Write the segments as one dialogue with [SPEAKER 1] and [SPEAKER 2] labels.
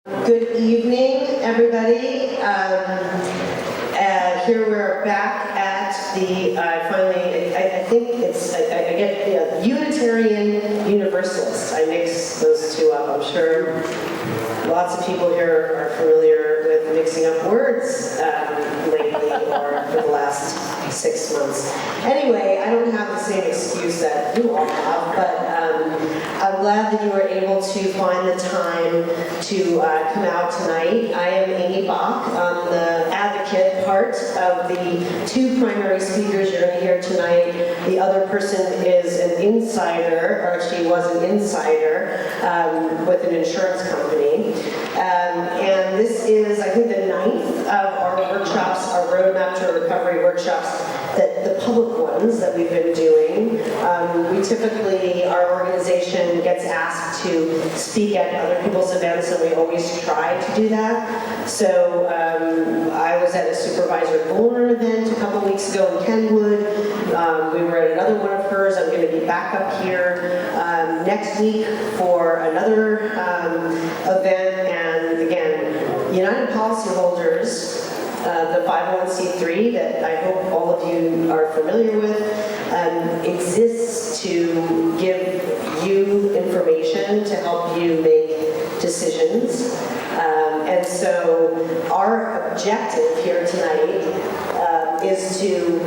[SPEAKER 1] Good evening, everybody. Here we're back at the, finally, I think it's, I get Unitarian Universalist. I mix those two up. I'm sure lots of people here are familiar with mixing up words lately or for the last 6 months. Anyway, I don't have the same excuse that you all have, but I'm glad that you were able to find the time to come out tonight. I am Amy Bach. I'm the advocate part of the two primary speakers you're going to hear tonight. The other person is an insider, or she was an insider with an insurance company. And this is, I think, the 9th of our workshops, our Roadmap to Recovery workshops, the public ones that we've been doing. We typically, our organization gets asked to speak at other people's events, and we always try to do that. So I was at a Supervisor Bullner event a couple weeks ago in Kenwood. We were at another one of hers. I'm going to be back up here next week for another event. And again, United Policyholders, the 501c3 that I hope all of you are familiar with, exists to give you information to help you make decisions. And so our objective here tonight is to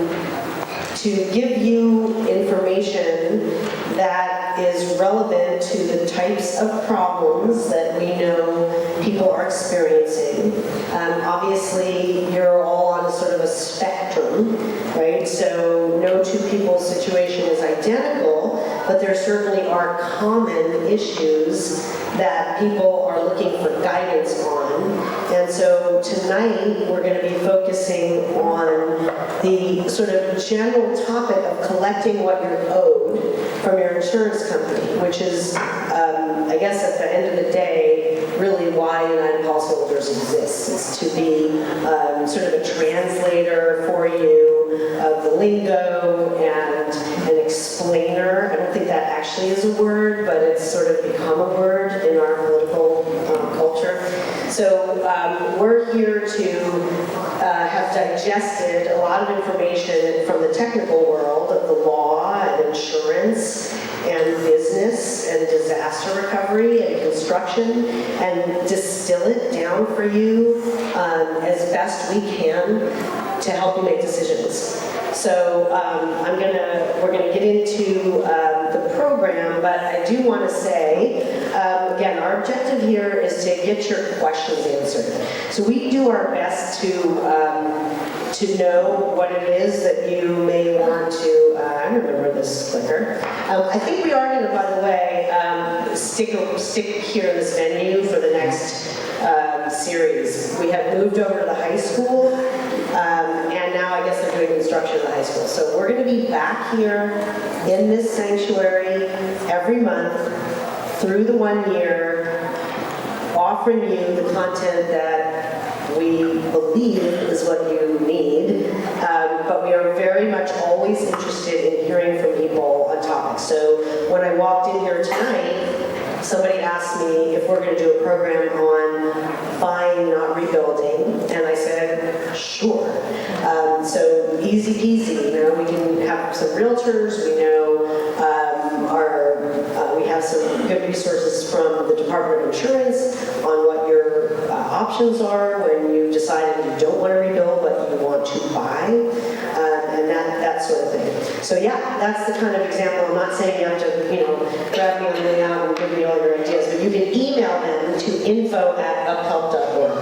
[SPEAKER 1] give you information that is relevant to the types of problems that we know people are experiencing. Obviously, you're all on sort of a spectrum, right? So no two people's situation is identical, but there certainly are common issues that people are looking for guidance on. And so tonight, we're going to be focusing on the sort of general topic of collecting what you're owed from your insurance company, which is, I guess at the end of the day, really why United Policyholders exists. It's to be sort of a translator for you of the lingo and an explainer. I don't think that actually is a word, but it's sort of become a word in our political culture. So we're here to have digested a lot of information from the technical world of the law and insurance and business and disaster recovery and construction, and distill it down for you as best we can to help you make decisions. So we're gonna get into the program, but I do want to say, again, our objective here is to get your questions answered. So we do our best to know what it is that you may want to, I remember this clicker. I think we are gonna, by the way, stick here in this venue for the next series. We have moved over to the high school, and now I guess they're doing construction at the high school. So we're going to be back here in this sanctuary every month through the 1 year, offering you the content that we believe is what you need. But we are very much always interested in hearing from people on topics. So when I walked in here tonight, somebody asked me if we're going to do a program on buying, not rebuilding, and I said, sure. So easy peasy, we can have some realtors, we know we have some good resources from the Department of Insurance on what your options are when you decided you don't want to rebuild, but you want to buy, and that sort of thing. So yeah, that's the kind of example. I'm not saying you have to, grab me on the way out and give me all your ideas, but you can email them to info@uphelp.org.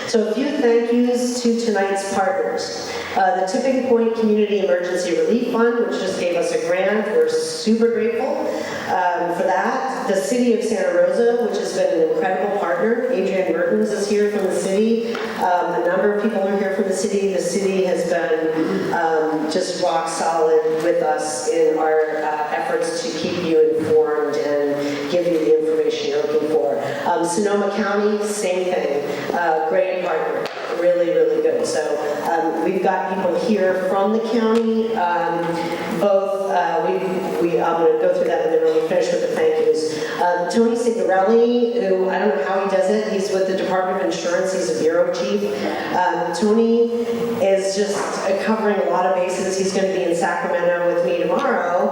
[SPEAKER 1] So a few thank yous to tonight's partners. The Tipping Point Community Emergency Relief Fund, which just gave us a grant. We're super grateful for that. The City of Santa Rosa, which has been an incredible partner. Adrian Mertens is here from the city. A number of people are here from the city. The city has been just rock solid with us in our efforts to keep you informed and give you the information you're looking for. Sonoma County, same thing. Great partner. Really, really good. So we've got people here from the county, both, I'm going to go through that and then we'll finish with the thank yous. Tony Signorelli, who I don't know how he does it. He's with the Department of Insurance. He's a bureau chief. Tony is just covering a lot of bases. He's going to be in Sacramento with me tomorrow.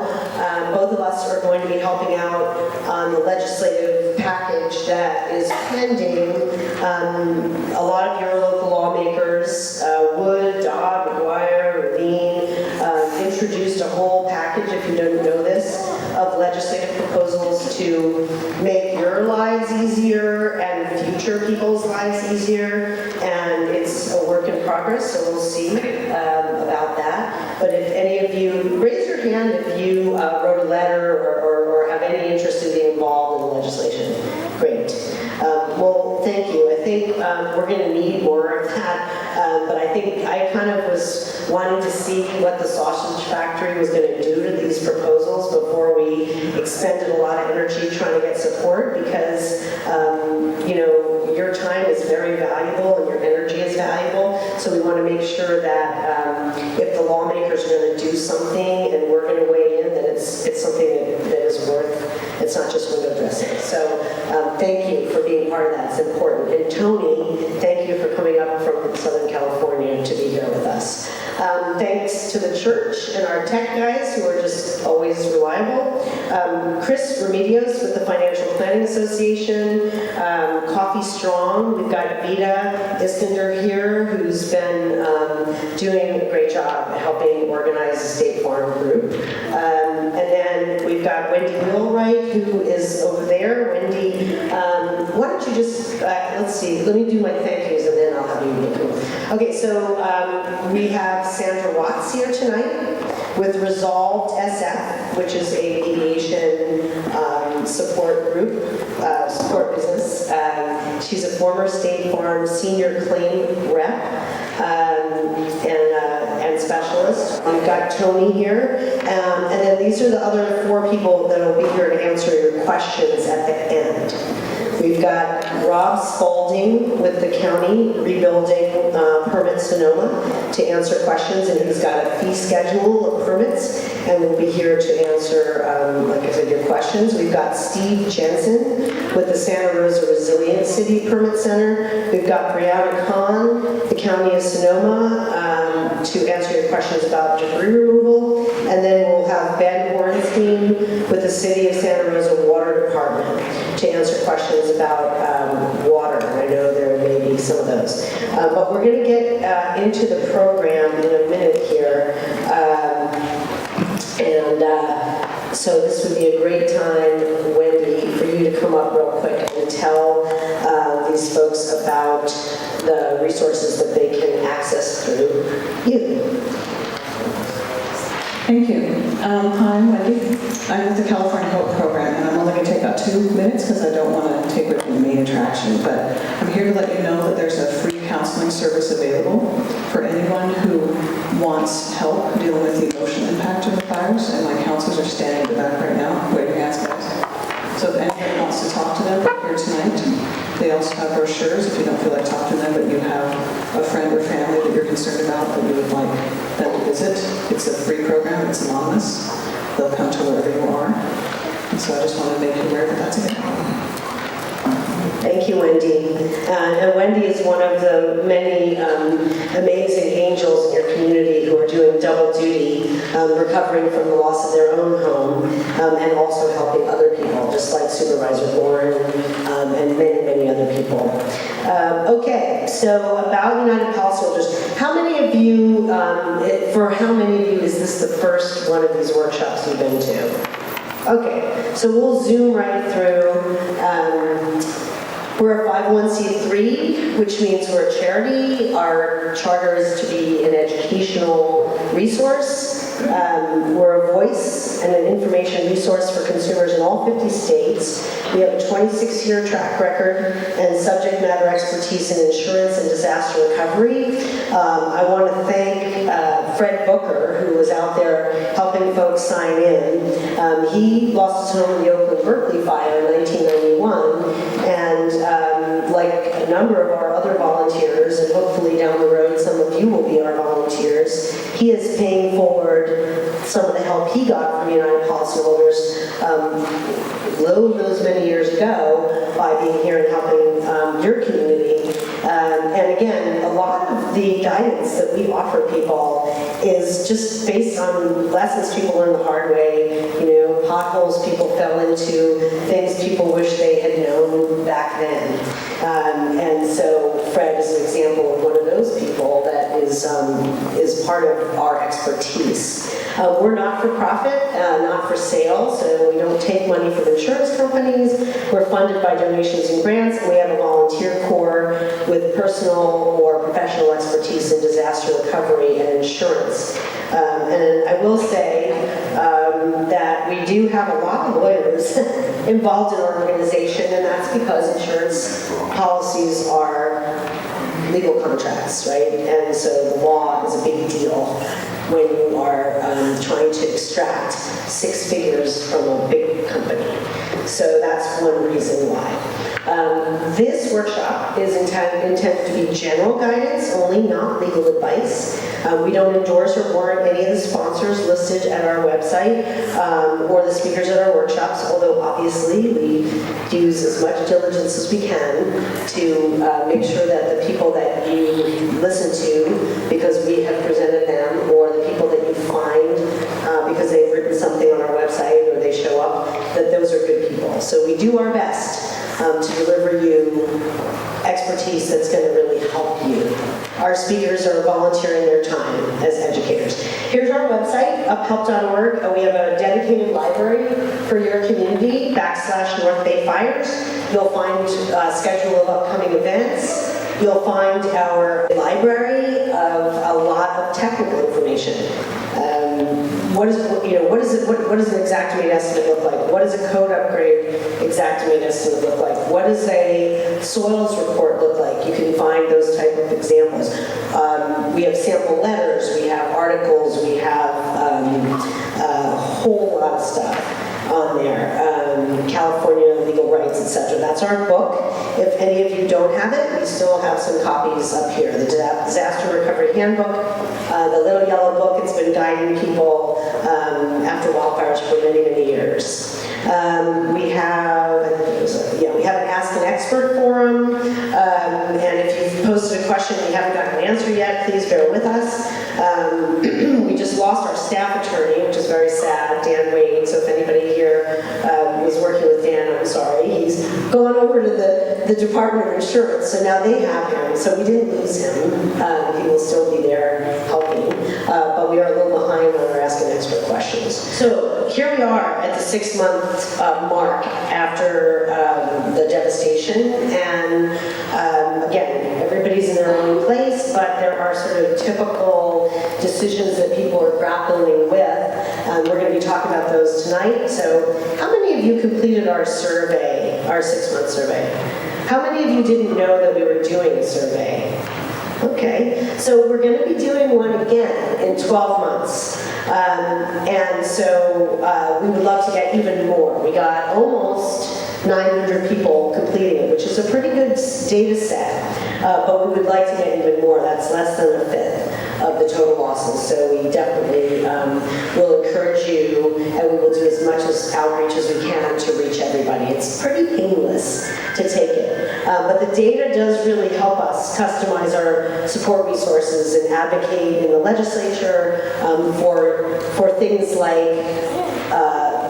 [SPEAKER 1] Both of us are going to be helping out on the legislative package that is pending. A lot of your local lawmakers, Wood, Dodd, McGuire, Levine, introduced a whole package, if you don't know this, of legislative proposals to make your lives easier and future people's lives easier, and it's a work in progress, so we'll see about that. But if any of you, raise your hand if you wrote a letter or have any interest in being involved in the legislation. Great. Well, thank you. I think we're going to need more of that, but I think I kind of was wanting to see what the sausage factory was going to do to these proposals before we expended a lot of energy trying to get support, because you know, your time is very valuable and your energy is valuable, so we want to make sure that if the lawmakers are going to do something and we're going to weigh in, that it's something that is worth, it's not just window dressing. So thank you for being part of that. It's important. And Tony, thank you for coming up from Southern California to be here with us. Thanks to the church and our tech guys who are just always reliable. Chris Remedios with the Financial Planning Association. Coffee Strong. We've got Vida Iskander here, who's been doing a great job helping organize the State Farm group. And then we've got Wendy Wheelwright, who is over there. Wendy, why don't you just, let's see, let me do my thank yous and then I'll have you make them. Okay, so we have Sandra Watts here tonight with Resolved SF, which is a aviation support group, support business. She's a former State Farm senior claim rep and specialist. We've got Tony here, and then these are the other 4 people that will be here to answer your questions at the end. We've got Rob Spalding with the county rebuilding permit Sonoma to answer questions, and he's got a fee schedule of permits, and we'll be here to answer, like I said, your questions. We've got Steve Jensen with the Santa Rosa Resilient City Permit Center. We've got Brianna Kahn, the county of Sonoma, to answer your questions about debris removal, and then we'll have Ben Orenstein with the City of Santa Rosa Water Department to answer questions about water. I know there may be some of those. But we're going to get into the program in a minute here. So this would be a great time, Wendy, for you to come up real quick and tell these folks about the resources that they can access through you.
[SPEAKER 2] Thank you. Hi, I'm Wendy. I'm with the California Hope Program, and I'm only going to take about 2 minutes because I don't want to take away from the main attraction, but I'm here to let you know that there's a free counseling service available for anyone who wants help dealing with the emotional impact of the fires, and my counselors are standing in the back right now. Wave your hands, guys. So if anyone wants to talk to them here tonight, they also have brochures if you don't feel like talking to them, but you have a friend or family that you're concerned about that you would like them to visit. It's a free program. It's anonymous. They'll come to wherever you are. And so I just want to make you aware that that's available.
[SPEAKER 1] Thank you, Wendy. And Wendy is one of the many amazing angels in your community who are doing double duty, recovering from the loss of their own home, and also helping other people, just like Supervisor Warren and many, many other people. Okay, so about United Policy Holders, how many of you, for how many of you is this the first one of these workshops you've been to? Okay, so we'll zoom right through. We're a 501c3, which means we're a charity. Our charter is to be an educational resource. We're a voice and an information resource for consumers in all 50 states. We have a 26-year track record and subject matter expertise in insurance and disaster recovery. I want to thank Fred Booker, who was out there helping folks sign in. He lost his home in the Oakland-Berkeley fire in 1991, and like a number of our other volunteers, and hopefully down the road some of you will be our volunteers, he is paying forward some of the help he got from United policyholders those many years ago by being here and helping your community. And again, a lot of the guidance that we offer people is just based on lessons people learned the hard way, potholes people fell into, things people wish they had known back then. And so Fred is an example of one of those people that is part of our expertise. We're not for profit, not for sale, so we don't take money from insurance companies. We're funded by donations and grants, and we have a volunteer corps with personal or professional expertise in disaster recovery and insurance. And I will say that we do have a lot of lawyers involved in our organization, and that's because insurance policies are legal contracts, right? And so the law is a big deal when you are trying to extract 6 figures from a big company. So that's one reason why. This workshop is intended to be general guidance only, not legal advice. We don't endorse or warrant any of the sponsors listed at our website or the speakers at our workshops, although obviously we use as much diligence as we can to make sure that the people that you listen to, because we have presented them, or the people that you find because they've written something on our website or they show up, that those are good people. So we do our best to deliver you expertise that's going to really help you. Our speakers are volunteering their time as educators. Here's our website, uphelp.org. We have a dedicated library for your community, /North Bay Fires. You'll find a schedule of upcoming events. You'll find our library of a lot of technical information. What does an Xactimate estimate look like? What does a code upgrade Xactimate estimate look like? What does a soils report look like? You can find those type of examples. We have sample letters, we have articles, we have a whole lot of stuff on there. California legal rights, etc. That's our book. If any of you don't have it, we still have some copies up here. The Disaster Recovery Handbook, the little yellow book, it's been guiding people after wildfires for many, many years. We have an Ask an Expert forum, and if you've posted a question and you haven't gotten an answer yet, please bear with us. We just lost our staff attorney, which is very sad, Dan Wade, so if anybody here is working with Dan, I'm sorry. He's gone over to the Department of Insurance, so now they have him, so we didn't lose him. He will still be there helping, but we are a little behind on our Ask an Expert questions. So here we are at the 6-month mark after the devastation, and again, everybody's in their own place, but there are sort of typical decisions that people are grappling with. We're going to be talking about those tonight. So how many of you completed our survey, our 6-month survey? How many of you didn't know that we were doing a survey? Okay, so we're going to be doing one again in 12 months. And so we would love to get even more. We got almost 900 people completing it, which is a pretty good data set, but we would like to get even more. That's less than a fifth of the total losses, so we definitely will encourage you, and we will do as much as outreach as we can to reach everybody. It's pretty painless to take it, but the data does really help us customize our support resources and advocate in the legislature for things like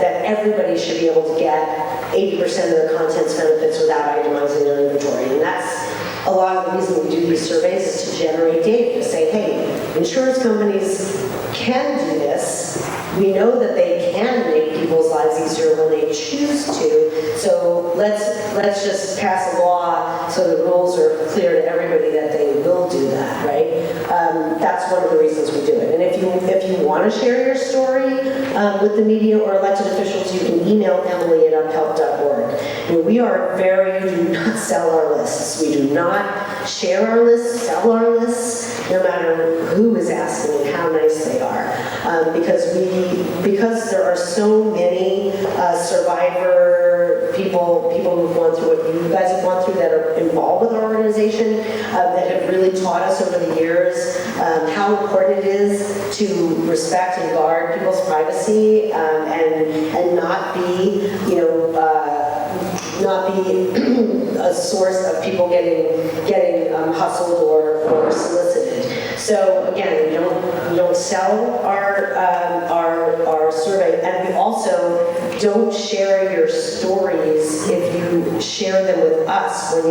[SPEAKER 1] that everybody should be able to get 80% of the contents benefits without itemizing their inventory. And that's a lot of the reason we do these surveys, is to generate data, to say, hey, insurance companies can do this. We know that they can make people's lives easier when they choose to. So let's just pass a law so the rules are clear to everybody that they will do that, right? That's one of the reasons we do it. And if you want to share your story with the media or elected officials, you can email Emily at uphelp.org. And we do not sell our lists. We do not share our lists, sell our lists, no matter who is asking and how nice they are. Because there are so many survivor people who've gone through what you guys have gone through that are involved with our organization, that have really taught us over the years how important it is to respect and guard people's privacy, and not be, not be a source of people getting hustled or solicited. So again, we don't sell our survey, and we also don't share your stories. If you share them with us when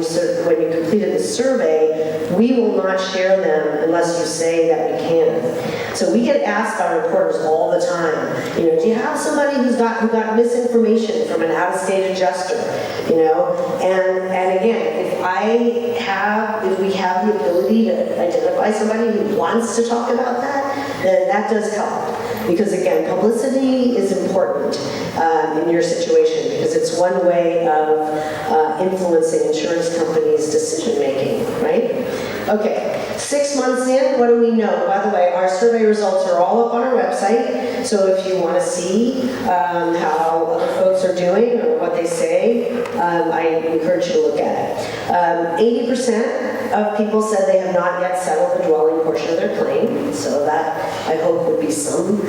[SPEAKER 1] you completed the survey, we will not share them unless you say that we can. So we get asked by reporters all the time, do you have somebody who got misinformation from an out-of-state adjuster? And again, if we have the ability to identify somebody who wants to talk about that, then that does help. Because again, publicity is important in your situation, because it's one way of influencing insurance companies' decision-making, right? Okay, 6 months in, what do we know? By the way, our survey results are all up on our website, so if you want to see how other folks are doing or what they say, I encourage you to look at it. 80% of people said they have not yet settled the dwelling portion of their claim, so that, I hope, would be some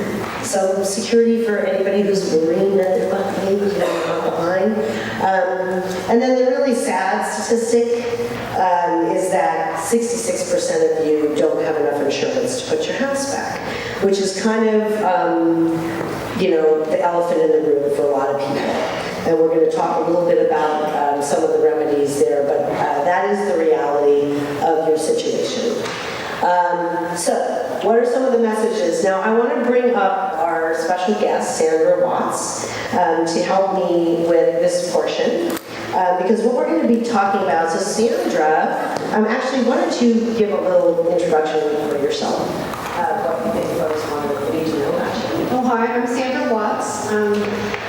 [SPEAKER 1] security for anybody who's worrying that they're behind. And then the really sad statistic is that 66% of you don't have enough insurance to put your house back, which is kind of, the elephant in the room for a lot of people. And we're going to talk a little bit about some of the remedies there, but that is the reality of your situation. So, what are some of the messages? Now, I want to bring up our special guest, Sandra Watts, to help me with this portion. Because what we're going to be talking about, so Sandra, actually, why don't you give a little introduction for yourself? What you think folks need to know about you?
[SPEAKER 3] Oh, hi, I'm Sandra Watts.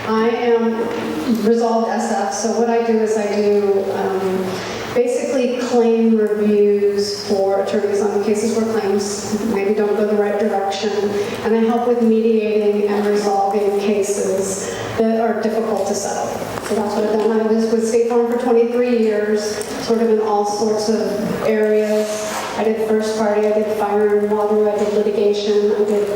[SPEAKER 3] I am Resolved SF, so what I do is I do basically claim reviews for attorneys on cases where claims maybe don't go the right direction, and I help with mediating and resolving cases that are difficult to settle. So that's what I've done. I was with State Farm for 23 years, sort of in all sorts of areas. I did first party, I did fire and water, I did litigation, I did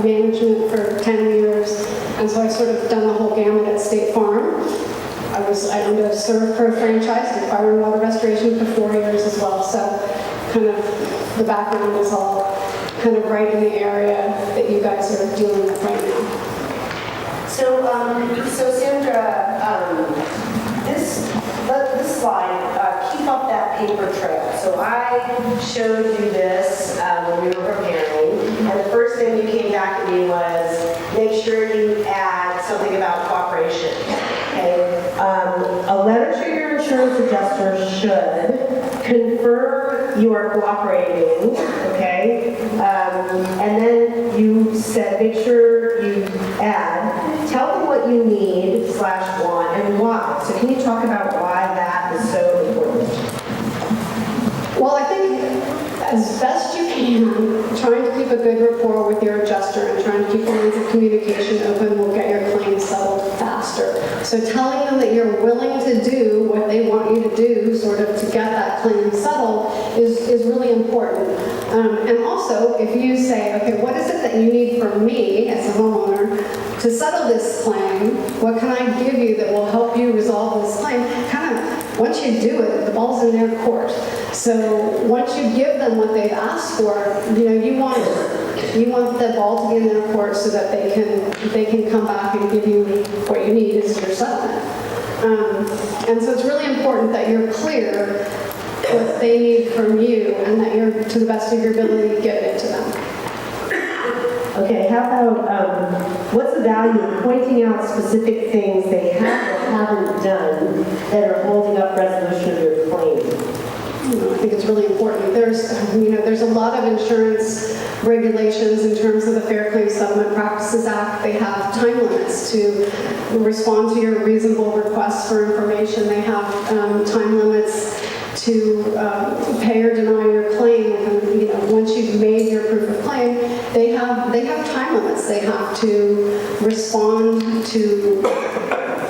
[SPEAKER 3] management for 10 years, and so I sort of done the whole gamut at State Farm. I owned a ServPro franchise, did fire and water restoration for 4 years as well, so kind of the background is all kind of right in the area that you guys are dealing with right now.
[SPEAKER 1] So Sandra, this slide, keep up that paper trail. So I showed you this when we were preparing, and the first thing you came back to me was make sure you add something about cooperation. Okay, a letter to your insurance adjuster should confirm you are cooperating. Okay, and then you said make sure you add, tell them what you need / want and why. So can you talk about why that is so important?
[SPEAKER 3] Well, I think as best you can, trying to keep a good rapport with your adjuster and trying to keep the lines of communication open will get your claim settled faster. So telling them that you're willing to do what they want you to do, sort of to get that claim settled, is really important. And also, if you say, okay, what is it that you need from me as a homeowner to settle this claim? What can I give you that will help you resolve this claim? Kind of, once you do it, the ball's in their court. So once you give them what they've asked for, you want the ball to be in their court so that they can come back and give you what you need is your settlement. And so it's really important that you're clear what they need from you and that you're, to the best of your ability, give it to them.
[SPEAKER 1] Okay, how about, what's the value of pointing out specific things they have or haven't done that are holding up resolution of your claim?
[SPEAKER 3] I think it's really important. There's a lot of insurance regulations in terms of the Fair Claims Settlement Practices Act. They have time limits to respond to your reasonable requests for information. They have time limits to pay or deny your claim. And, once you've made your proof of claim, they have time limits. They have to respond to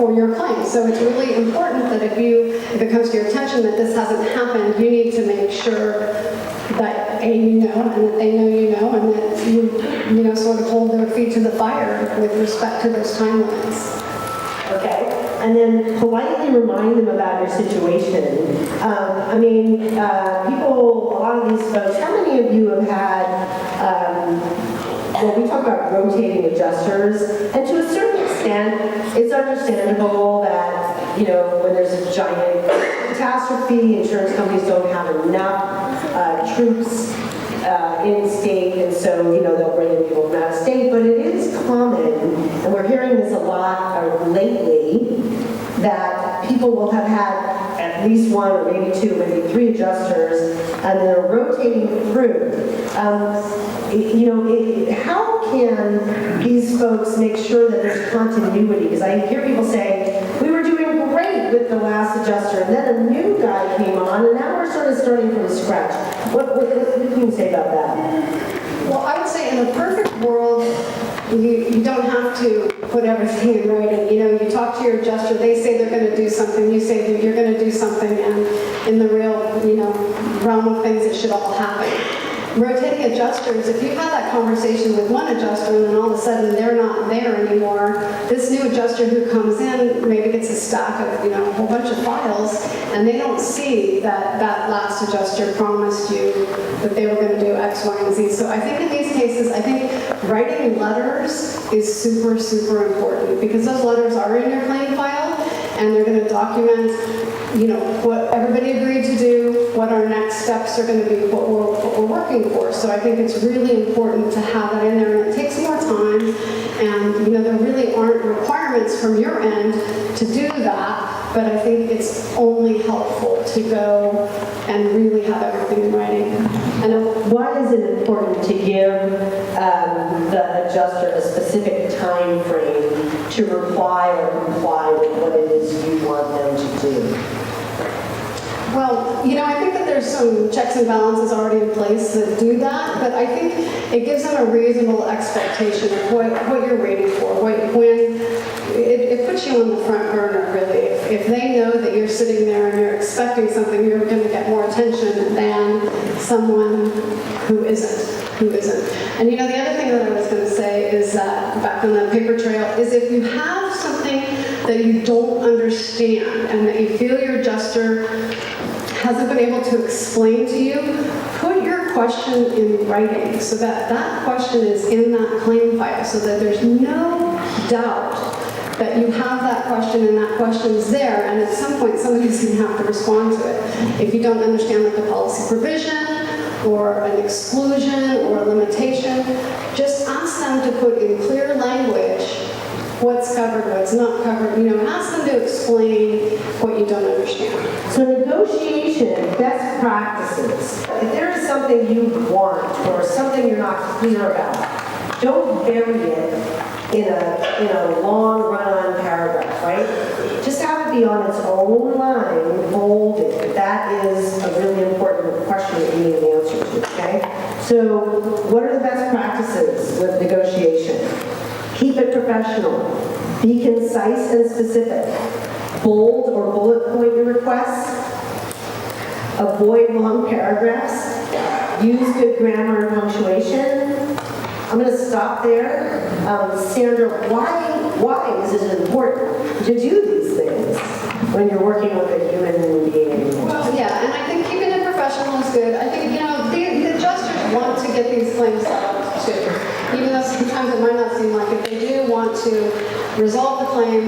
[SPEAKER 3] for your claim. So it's really important that if it comes to your attention that this hasn't happened, you need to make sure that A, you know, and that they know you know, and that you know, sort of hold their feet to the fire with respect to those time limits.
[SPEAKER 1] Okay, and then politely remind them about your situation. People, a lot of these folks, how many of you have had, well, we talk about rotating adjusters, and to a certain extent, it's understandable that, you know, when there's a giant catastrophe, insurance companies don't have enough troops in state, and so, you know, they'll bring in people from out of state, but it is common, and we're hearing this a lot lately, that people will have had at least one or maybe two, maybe three adjusters, and they're rotating through. How can these folks make sure that there's continuity? Because I hear people say, we were doing great with the last adjuster, and then a new guy came on, and now we're sort of starting from scratch. What can you say about that?
[SPEAKER 3] Well, I would say in a perfect world, you don't have to put everything in writing. You know, you talk to your adjuster, they say they're going to do something, you say that you're going to do something, and in the real, you know, realm of things, it should all happen. Rotating adjusters, if you've had that conversation with one adjuster and then all of a sudden they're not there anymore, this new adjuster who comes in maybe gets a stack of, you know, a whole bunch of files, and they don't see that that last adjuster promised you that they were going to do X, Y, and Z. So I think in these cases, I think writing letters is super, super important, because those letters are in your claim file, and they're going to document, you know, what everybody agreed to do, what our next steps are going to be, what we're working for. So I think it's really important to have that in there, and it takes more time, and, you know, there really aren't requirements from your end to do that, but I think it's only helpful to go and really have everything in writing.
[SPEAKER 1] And why is it important to give the adjuster a specific time frame to reply or comply with what it is you want them to do?
[SPEAKER 3] Well, you know, I think that there's some checks and balances already in place that do that, but I think it gives them a reasonable expectation of what you're waiting for. It puts you on the front burner, really. If they know that you're sitting there and you're expecting something, you're going to get more attention than someone who isn't. And you know, the other thing that I was going to say is that, back on the paper trail, is if you have something that you don't understand and that you feel your adjuster hasn't been able to explain to you, put your question in writing so that that question is in that claim file, so that there's no doubt that you have that question and that question is there, and at some point somebody's going to have to respond to it. If you don't understand like a policy provision or an exclusion or a limitation, just ask them to put in clear language what's covered, what's not covered. You know, ask them to explain what you don't understand.
[SPEAKER 1] So negotiation, best practices. If there is something you want or something you're not clear about, don't bury it in a long run-on paragraph, right? Just have it be on its own line, bolded. That is a really important question that you need an answer to, okay? So what are the best practices with negotiation? Keep it professional. Be concise and specific. Bold or bullet point your requests. Avoid long paragraphs. Use good grammar and punctuation. I'm going to stop there. Sandra, why is it important to do these things when you're working with a human being?
[SPEAKER 3] Well, yeah, and I think keeping it professional is good. I think, you know, the adjusters want to get these claims settled too. Even though sometimes it might not seem like it, they do want to resolve the claim.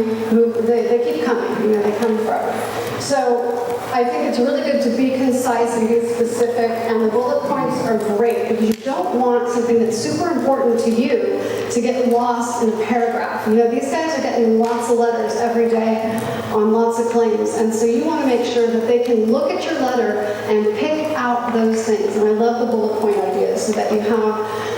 [SPEAKER 3] They keep coming, you know, they come forever. So I think it's really good to be concise and be specific, and the bullet points are great because you don't want something that's super important to you to get lost in a paragraph. You know, these guys are getting lots of letters every day on lots of claims, and so you want to make sure that they can look at your letter and pick out those things. And I love the bullet point ideas so that you have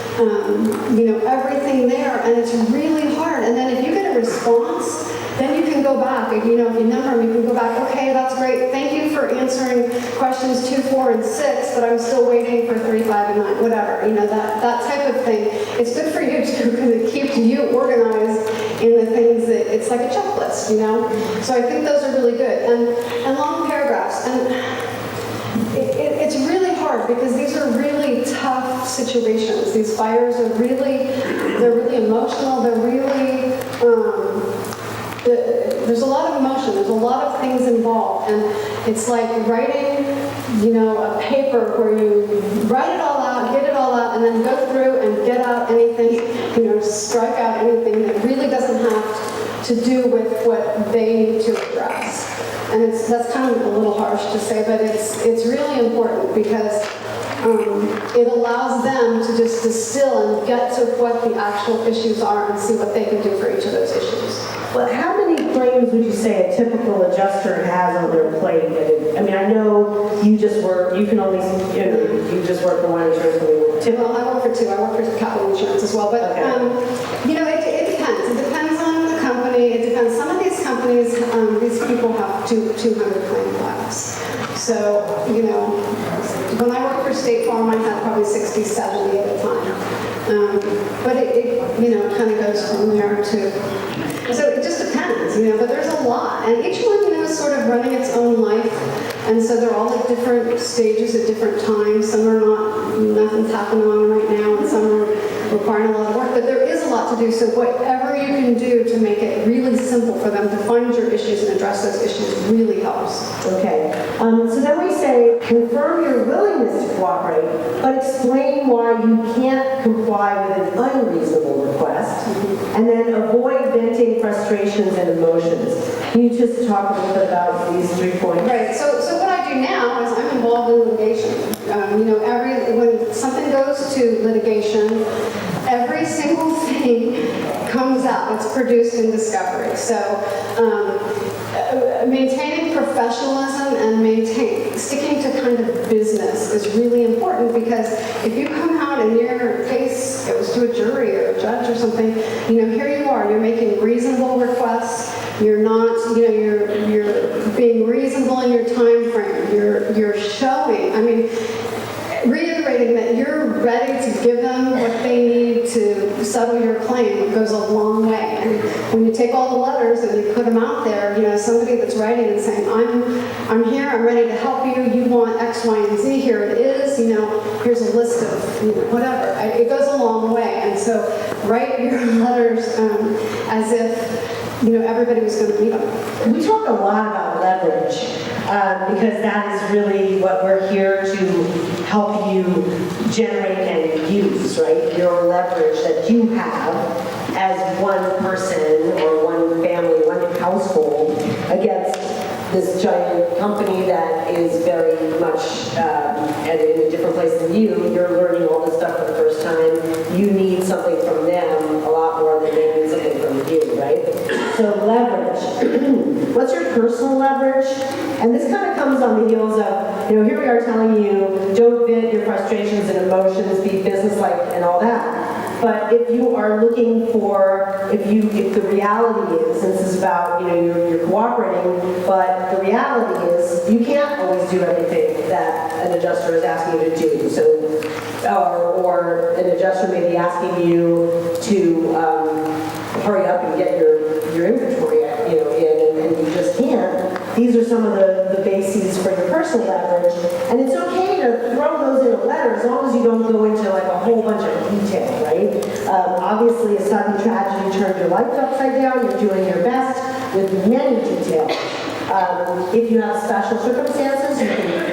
[SPEAKER 3] you know, everything there, and it's really hard. And then if you get a response, then you can go back, if you number them, you can go back, okay, that's great, thank you for answering questions 2, 4, and 6, but I'm still waiting for 3, 5, and 9, whatever, that type of thing. It's good for you to kind of keep you organized in the things that, it's like a checklist, So I think those are really good. And long paragraphs. And it's really hard because these are really tough situations. These fires are they're really emotional. They're really, there's a lot of emotion. There's a lot of things involved. And it's like writing, a paper where you write it all out, get it all out, and then go through and get out anything, strike out anything that really doesn't have to do with what they need to address. And that's kind of a little harsh to say, but it's really important because it allows them to just distill and get to what the actual issues are and see what they can do for each of those issues.
[SPEAKER 1] Well, how many claims would you say a typical adjuster has on their plate? I mean, I know you just work, you can only, you just work for one insurance company.
[SPEAKER 3] Well, I work for two. I work for capital insurance as well. But,
[SPEAKER 1] okay.
[SPEAKER 3] It depends. It depends on the company. It depends. Some of these companies, these people have 200 claim files. So, when I worked for State Farm, I had probably 60, 70 at a time. But it kind of goes from there to... So it just depends, but there's a lot. And each one, is sort of running its own life. And so they're all at different stages at different times. Some are nothing's happening on right now, and some are requiring a lot of work. But there is a lot to do, so whatever you can do to make it really simple for them to find your issues and address those issues really helps.
[SPEAKER 1] Okay. So then we say, confirm your willingness to cooperate, but explain why you can't comply with an unreasonable request, and then avoid venting frustrations and emotions. Can you just talk a little bit about these 3 points?
[SPEAKER 3] Right. So what I do now is I'm involved in litigation. When something goes to litigation, every single thing comes out. It's produced in discovery. So maintaining professionalism and sticking to kind of business is really important, because if you come out and your case goes to a jury or a judge or something, here you are, you're making reasonable requests. You're not, you're being reasonable in your time frame. You're showing, reiterating that you're ready to give them what they need to settle your claim goes a long way. And when you take all the letters and you put them out there, somebody that's writing and saying, I'm here, I'm ready to help you, you want X, Y, and Z, here it is, here's a list of, whatever. It goes a long way. And so write your letters as if everybody was going to meet them.
[SPEAKER 1] We talk a lot about leverage because that is really what we're here to help you generate and use, right? Your leverage that you have as one person or one family, one household against this giant company that is very much in a different place than you. You're learning all this stuff for the first time. You need something from them a lot more than they need something from you, right? So leverage. What's your personal leverage? And this kind of comes on the heels of, here we are telling you, don't vent your frustrations and emotions, be businesslike and all that. But if you are looking for, if the reality is, and this is about, you're cooperating, but the reality is you can't always do everything that an adjuster is asking you to do. So, or an adjuster may be asking you to hurry up and get your inventory, in, and you just can't. These are some of the bases for your personal leverage, and it's okay to throw those in a letter as long as you don't go into like a whole bunch of detail, right? Obviously, a sudden tragedy turned your life upside down. You're doing your best with many details. If you have special circumstances,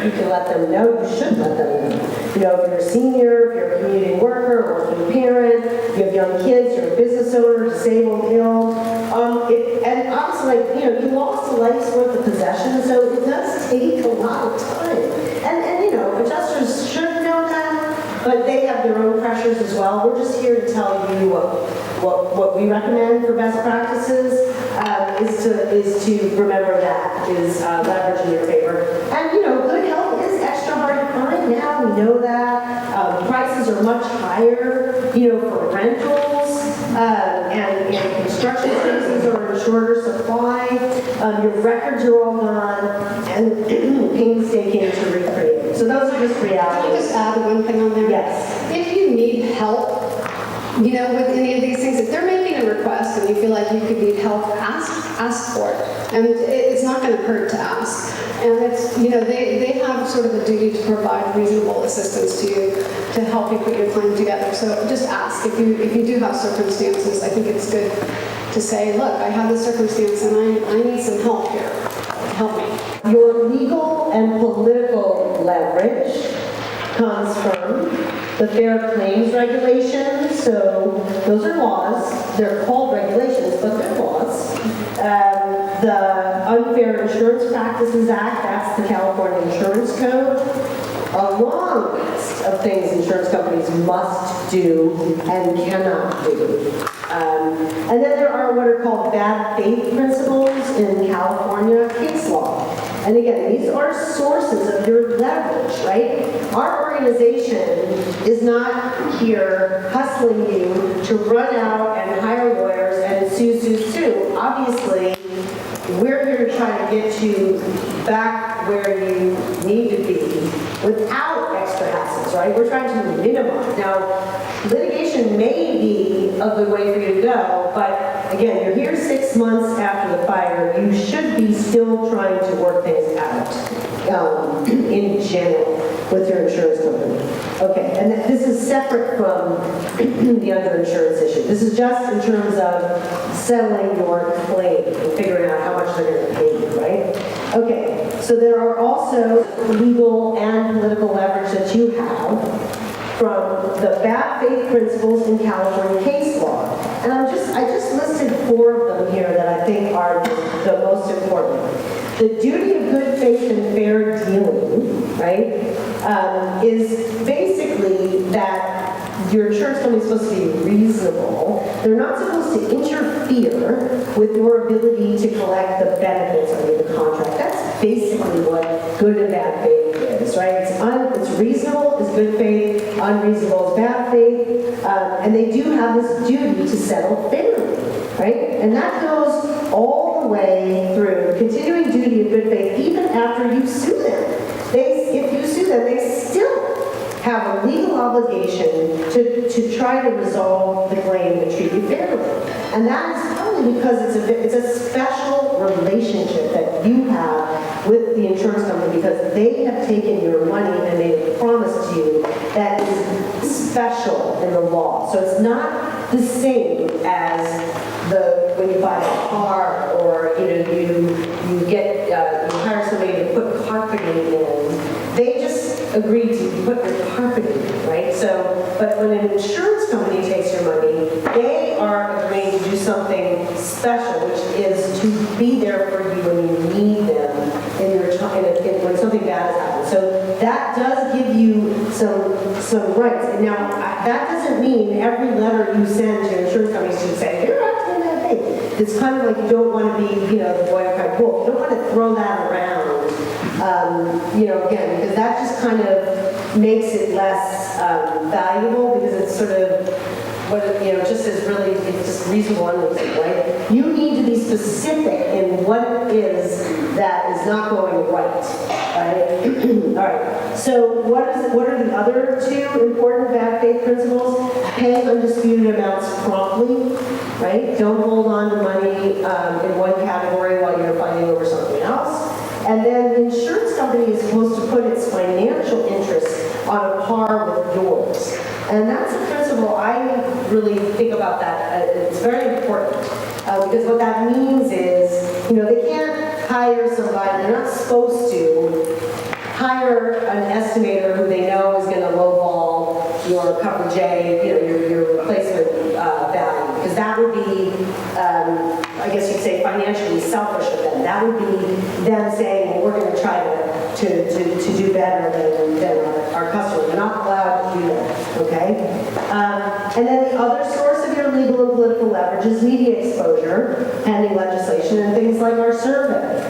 [SPEAKER 1] you can let them know. You should let them know. If you're a senior, if you're a commuting worker, or working parent, you have young kids, you're a business owner, disabled, ill. And obviously, you lost a life's worth of possessions, so it does take a lot of time. And adjusters should know that, but they have their own pressures as well. We're just here to tell you what we recommend for best practices is to remember that is leverage in your favor. And good health is extra hard to find now. We know that prices are much higher, for rentals and construction services or shorter supply, your records are all gone, and painstaking to recreate. So those are just
[SPEAKER 3] Can I
[SPEAKER 1] realities.
[SPEAKER 3] just add one thing on there?
[SPEAKER 1] Yes.
[SPEAKER 3] If you need help, with any of these things, if they're making a request and you feel like you could need help, ask for it. And it's not going to hurt to ask. And it's, they have sort of a duty to provide reasonable assistance to you to help you put your plan together. So just ask. If you do have circumstances, I think it's good to say, look, I have this circumstance and I need some help here. Help me.
[SPEAKER 1] Your legal and political leverage comes from the Fair Claims Regulations. So those are laws. They're called regulations, but they're laws. The Unfair Insurance Practices Act, that's the California Insurance Code. A long list of things insurance companies must do and cannot do. And then there are what are called bad faith principles in California case law. And again, these are sources of your leverage, right? Our organization is not here hustling you to run out and hire lawyers and sue. Obviously, we're here to try to get you back where you need to be without extra hassles, right? We're trying to minimize. Now, litigation may be a good way for you to go, but again, you're here 6 months after the fire. You should be still trying to work things out in general with your insurance company. Okay, and this is separate from the underinsurance issue. This is just in terms of settling your claim and figuring out how much they're going to pay you, right? Okay, so there are also legal and political leverage that you have from the bad faith principles in California case law. And I just listed 4 of them here that I think are the most important. The duty of good faith and fair dealing, right, is basically that your insurance company is supposed to be reasonable. They're not supposed to interfere with your ability to collect the benefits under the contract. That's basically what good and bad faith is, right? It's reasonable is good faith, unreasonable is bad faith, and they do have this duty to settle fairly, right? And that goes all the way through continuing duty of good faith even after you sue them. If you sue them, they still have a legal obligation to try to resolve the claim and treat you fairly. And that is probably because it's a special relationship that you have with the insurance company because they have taken your money and made a promise to you that is special in the law. So it's not the same as when you buy a car or you hire somebody to put carpeting in. They just agreed to put the carpeting in, right? But when an insurance company takes your money, they are agreeing to do something special, which is to be there for you when you need them when something bad has happened. So that does give you some rights. And now, that doesn't mean every letter you send to insurance companies should say, you're acting in that faith. It's kind of like you don't want to be, the boy who cried wolf. You don't want to throw that around, again, because that just kind of makes it less valuable because it's sort of just as really, it's just reasonable and unreasonable, right? You need to be specific in what it is that is not going right, right? All right, so what are the other 2 important bad faith principles? Pay undisputed amounts promptly, right? Don't hold on to money in one category while you're fighting over something else. And then the insurance company is supposed to put its financial interests on a par with yours. And that's a principle I really think about that. It's very important because what that means is, they can't hire somebody, they're not supposed to hire an estimator who they know is going to lowball your coverage A, your replacement value, because that would be, I guess you'd say, financially selfish of them. That would be them saying, well, we're going to try to do better than our customer. They're not allowed to do that, okay? And then the other source of your legal and political leverage is media exposure, pending legislation, and things like our survey.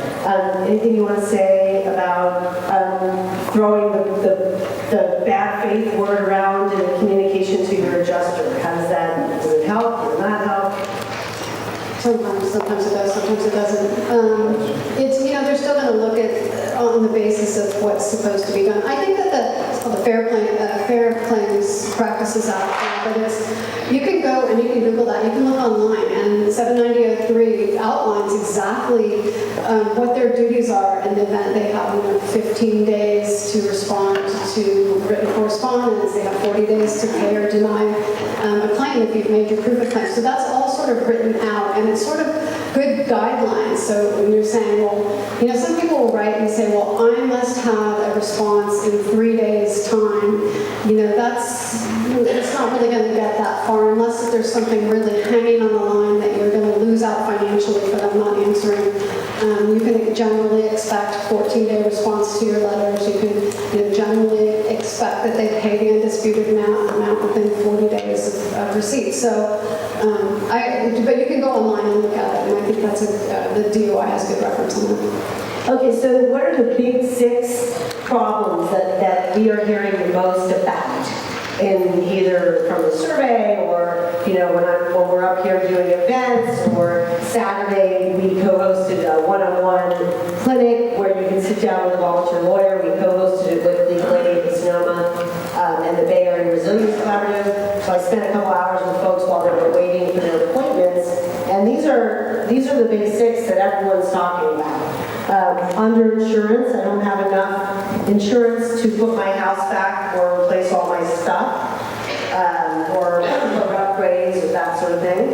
[SPEAKER 1] Anything you want to say about throwing the bad faith word around in communication to your adjuster? Does it help? Does it not help?
[SPEAKER 3] Sometimes. sometimes it does, sometimes it doesn't. It's, they're still going to look at on the basis of what's supposed to be done. I think that it's called the Fair Claims Practices Act, but you can go and you can Google that, you can look online, and 79003 outlines exactly what their duties are in the event they have 15 days to respond to written correspondence, they have 40 days to pay or deny a claim if you've made your proof of claim. So that's all sort of written out, and it's sort of good guidelines. So when you're saying, well, some people will write and say, well, I must have a response in 3 days' time. It's not really going to get that far unless there's something really hanging on the line that you're going to lose out financially for them not answering. You can generally expect 14-day response to your letters. You can generally expect that they pay the undisputed amount within 40 days of receipt. So, but you can go online and look at it, and I think that's the DOI has good reference on that.
[SPEAKER 1] Okay, so what are the big 6 problems that we are hearing the most about in either from the survey or, when we're up here doing events, or Saturday we co-hosted a one-on-one clinic where you can sit down with a volunteer lawyer. We co-hosted it with Legal Aid of Sonoma and the Bay Area Resilience Collaborative. So I spent a couple hours with folks while they were waiting for their appointments, and these are the big 6 that everyone's talking about. Under insurance, I don't have enough insurance to put my house back or replace all my stuff, or upgrades or that sort of thing.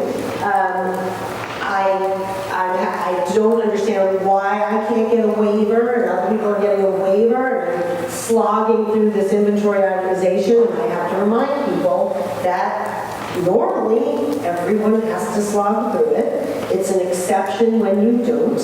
[SPEAKER 1] I don't understand why I can't get a waiver and other people are getting a waiver, and I'm slogging through this inventory itemization, and I have to remind people that normally everyone has to slog through it. It's an exception when you don't.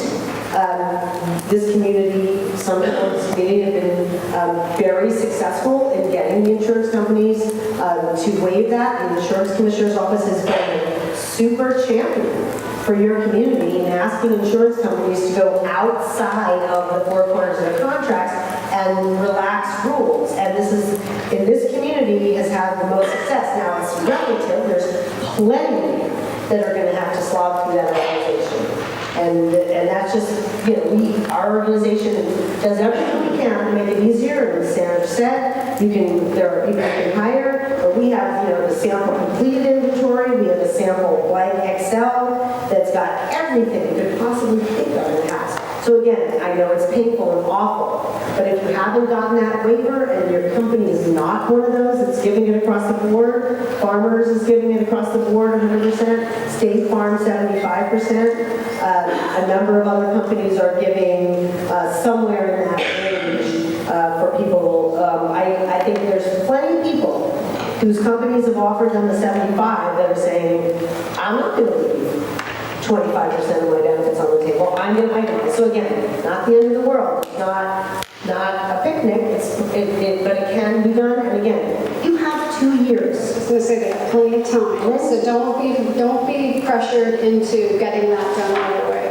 [SPEAKER 1] This community, some people in this community have been very successful in getting the insurance companies to waive that. And the Insurance Commissioner's Office has been super champion for your community in asking insurance companies to go outside of the 4 corners of the contracts and relax rules. And in this community has had the most success. Now it's relative. There's plenty that are going to have to slog through that organization. And that's just, our organization does everything we can to make it easier. And as Sandra said, there are people you can hire, but we have, the sample completed inventory. We have a sample blank Excel that's got everything you could possibly think of in the house. So again, I know it's painful and awful, but if you haven't gotten that waiver and your company is not one of those that's giving it across the board, Farmers is giving it across the board 100%, State Farm 75%, a number of other companies are giving somewhere in that range for people. I think there's plenty of people whose companies have offered them the 75 that are saying, I'm not going to leave 25% of my benefits on the table. I'm going to itemize. So again, not the end of the world. It's not a picnic, but it can be done. And again, you have 2 years.
[SPEAKER 3] I was going to say they have plenty of time, so don't be pressured into getting that done right away.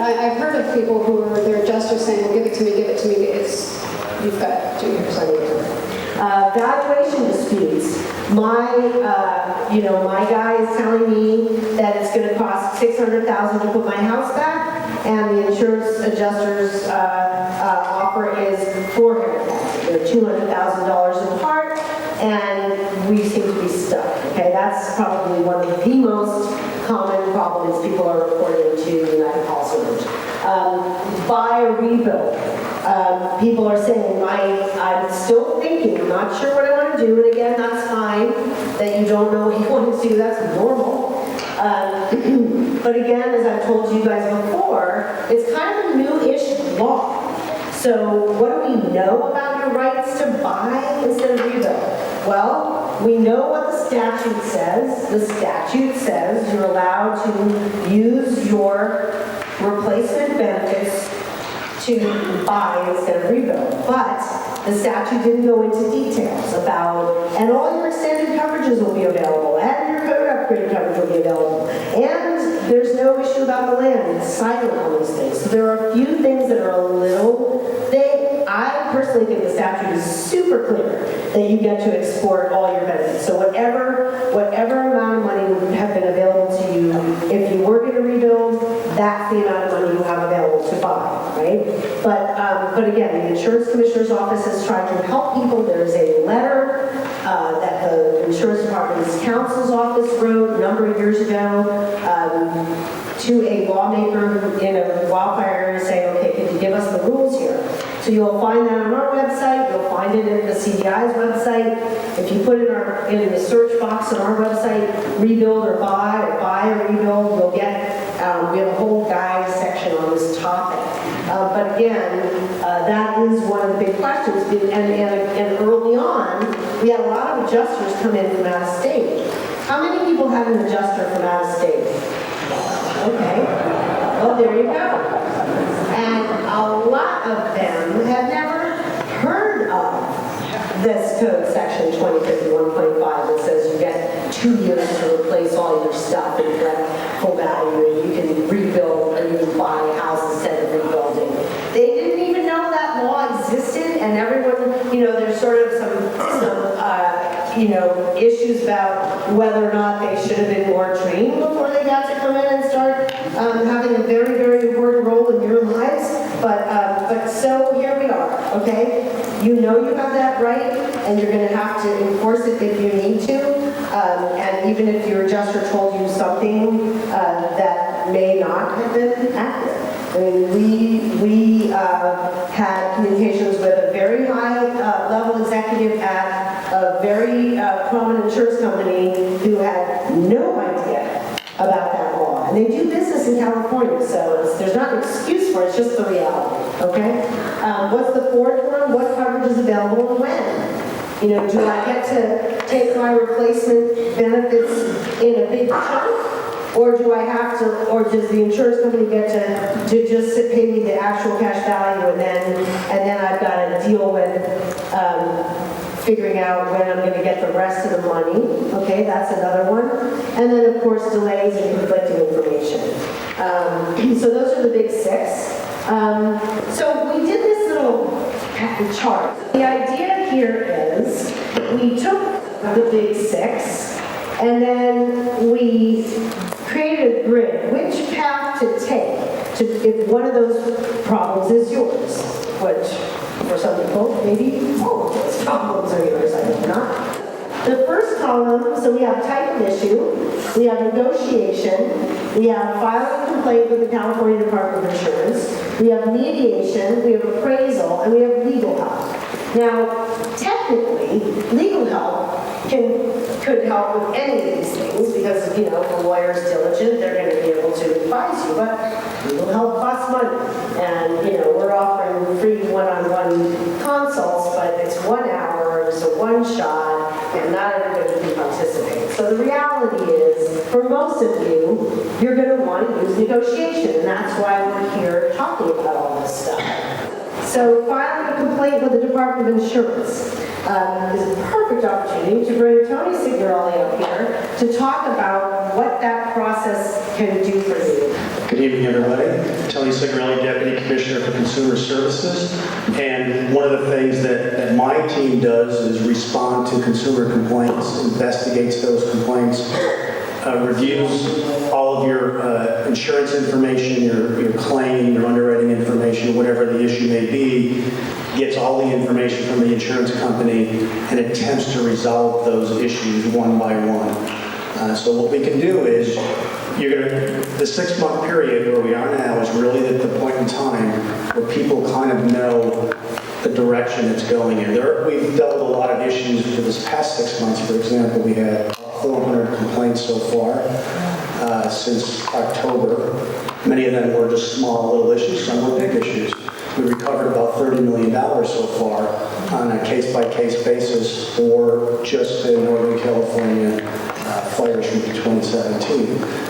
[SPEAKER 3] I've heard of people who are their adjusters saying, well, give it to me, you've got 2 years.
[SPEAKER 1] Valuation disputes. My guy is telling me that it's going to cost $600,000 to put my house back, and the insurance adjuster's offer is $400,000. They're $200,000 apart, and we seem to be stuck. Okay, that's probably one of the most common problems people are reporting to United Policy. Buy or rebuild. People are saying, I'm still thinking, I'm not sure what I want to do, and again, that's fine that you don't know what you want to do, that's normal. But again, as I've told you guys before, it's kind of a new-ish law. So what do we know about your rights to buy instead of rebuild? Well, we know what the statute says. The statute says you're allowed to use your replacement benefits to buy instead of rebuild. But the statute didn't go into details about, and all your extended coverages will be available, and your code upgrade coverage will be available, and there's no issue about the land. It's silent on those things. So there are a few things that are a little vague. I personally think the statute is super clear that you get to export all your benefits. So whatever amount of money would have been available to you if you were going to that's the amount of money you have available to buy, right? But again, the insurance commissioner's office is trying to help people. There's a letter that the insurance department's counsel's office wrote a number of years ago to a lawmaker in a wildfire area saying, okay, can you give us the rules here? So you'll find that on our website, you'll find it in the CDI's website. If you put in the search box on our website, rebuild or buy or rebuild, you'll get, we have a whole guide section on this topic. But again, that is one of the big questions. And early on, we had a lot of adjusters come in from out of state. How many people have an adjuster from out of state? Okay, well, there you go. And a lot of them have never heard of this code section 2051.5 that says you get 2 years to replace all your stuff and get full value, and you can rebuild or you can buy a house instead of rebuilding. They didn't even know that law existed, and everyone, there's sort of some issues about whether or not they should have been more trained before they got to come in and start having a very, very important role in your lives. But so here we are, okay? You know you have that right, and you're going to have to enforce it if you need to. And even if your adjuster told you something that may not have been accurate. I mean, we had communications with a very high level executive at a very prominent insurance company who had no idea about that law. And they do business in California, so there's not an excuse for it, it's just the reality, okay? What's the fourth one? What coverage is available and when? Do I get to take my replacement benefits in a big chunk? Or do I have to, or does the insurance company get to just pay me the actual cash value and then I've got to deal with figuring out when I'm going to get the rest of the money. Okay, that's another one. And then of course delays and conflicting information. So those are the big six. So we did this little chart. The idea here is we took the big six and then we created a grid, which path to take if one of those problems is yours, which for some people, maybe all of those problems are yours, I hope not. The first column, so we have type of issue, we have negotiation, we have filing a complaint with the California Department of Insurance, we have mediation, we have appraisal, and we have legal help. Now, technically, legal help could help with any of these things because, if the lawyer's diligent, they're going to be able to advise you, but legal help costs money. And, we're offering free one-on-one consults, but it's 1 hour, it's a one shot, and not everybody can participate. So the reality is, for most of you, you're going to want to use negotiation, and that's why we're here talking about all this stuff. So filing a complaint with the Department of Insurance is a perfect opportunity to bring Tony Signorelli up here to talk about what that process can do for you.
[SPEAKER 4] Good evening, everybody. Tony Signorelli, Deputy Commissioner for Consumer Services. And one of the things that my team does is respond to consumer complaints, investigates those complaints, reviews all of your insurance information, your claim, your underwriting information, whatever the issue may be, gets all the information from the insurance company and attempts to resolve those issues one by one. So what we can do is, the 6-month period where we are now is really at the point in time where people kind of know the direction it's going in. We've dealt with a lot of issues for this past 6 months. For example, we had 400 complaints so far since October. Many of them were just small little issues, some were big issues. We recovered about $30 million so far on a case-by-case basis for just the Northern California fires from 2017.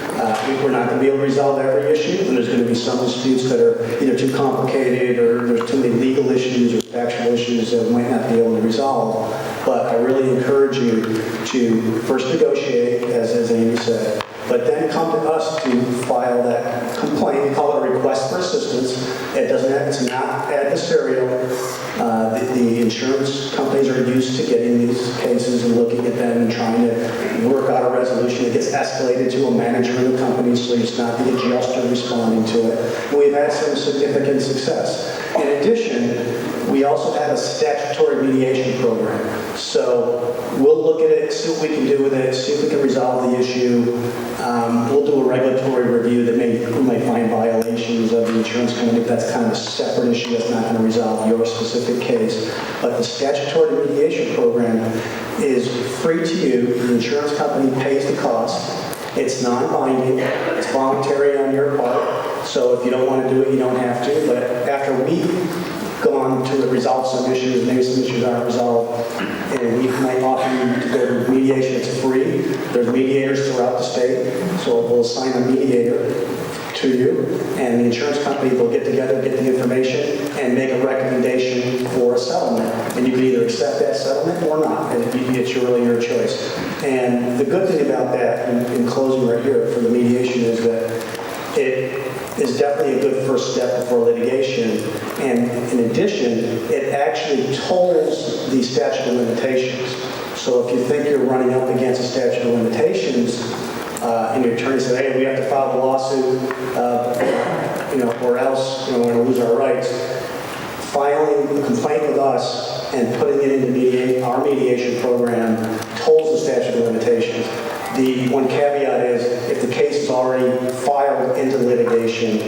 [SPEAKER 4] We're not going to be able to resolve every issue, and there's going to be some disputes that are either too complicated or there's too many legal issues or factual issues that we might not be able to resolve. But I really encourage you to first negotiate, as Amy said, but then come to us to file that complaint. We call it a request for assistance. assistance. It's not adversarial. The insurance companies are used to getting these cases and looking at them and trying to work out a resolution. It gets escalated to a manager of the company, so it's not the adjuster responding to it. And we've had some significant success. In addition, we also have a statutory mediation program. So we'll look at it, see what we can do with it, see if we can resolve the issue. We'll do a regulatory review that we may find violations of the insurance company. That's kind of a separate issue. That's not going to resolve your specific case. But the statutory mediation program is free to you. The insurance company pays the cost. It's non-binding. It's voluntary on your part. So if you don't want to do it, you don't have to. But after we've gone to resolve some issues, maybe some issues aren't resolved, and we might offer you to go to mediation. It's free. There's mediators throughout the state, so we'll assign a mediator to you, and the insurance company will get together, get the information, and make a recommendation for a settlement. And you can either accept that settlement or not, and it's really your choice. And the good thing about that, in closing right here for the mediation, is that it is definitely a good first step before litigation. And in addition, it actually tolls the statute of limitations. So if you think you're running up against a statute of limitations, and your attorney said, hey, we have to file the lawsuit, or else we're going to lose our rights, filing a complaint with us and putting it into our mediation program tolls the statute of limitations. The one caveat is, if the case is already filed into litigation,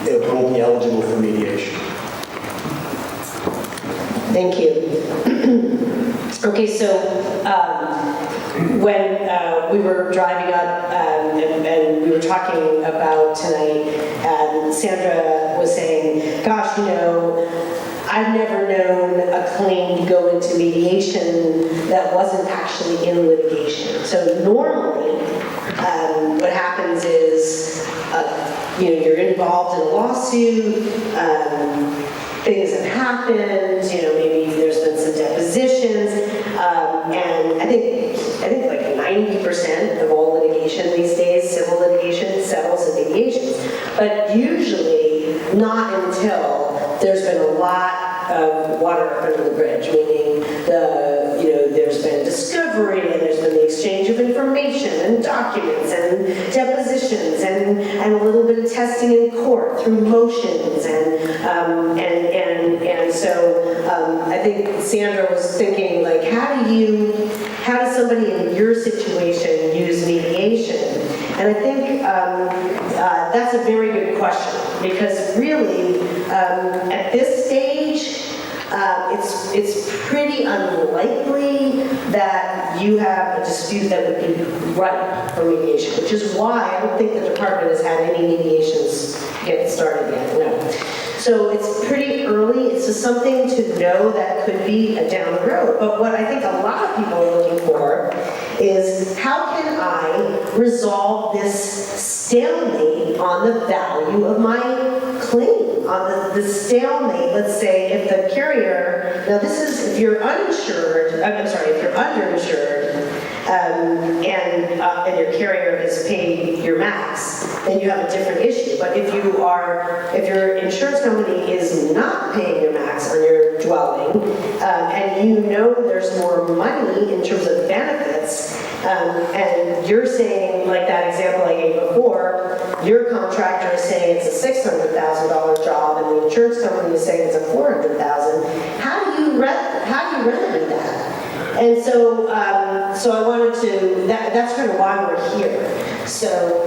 [SPEAKER 4] it won't be eligible for mediation.
[SPEAKER 1] Thank you. Okay, so when we were driving up and we were talking about tonight, and Sandra was saying, gosh, I've never known a claim to go into mediation that wasn't actually in litigation. So normally, what happens is, you're involved in a lawsuit, things have happened, maybe there's been some depositions, and I think like 90% of all litigation these days, civil litigation, settles in mediations. But usually not until there's been a lot of water under the bridge, meaning there's been discovery and there's been the exchange of information and documents and depositions and a little bit of testing in court through motions and so I think Sandra was thinking, like, how does somebody in your situation use mediation? And I think that's a very good question, because really at this stage it's pretty unlikely that you have a dispute that would be ripe for mediation, which is why I don't think the department has had any mediations get started yet. No. So it's pretty early. It's just something to know that could be down the road. But what I think a lot of people are looking for is, how can I resolve this stalemate on the value of my claim? On the stalemate, let's say if the carrier, now this is if you're uninsured, if you're underinsured, and your carrier has paid your max, then you have a different issue. But if your insurance company is not paying your max on your dwelling, and there's more money in terms of benefits, and you're saying, like that example I gave before, your contractor is saying it's a $600,000 job, and the insurance company is saying it's a $400,000. How do you remedy that? And so, I wanted to. That's kind of why we're here. So,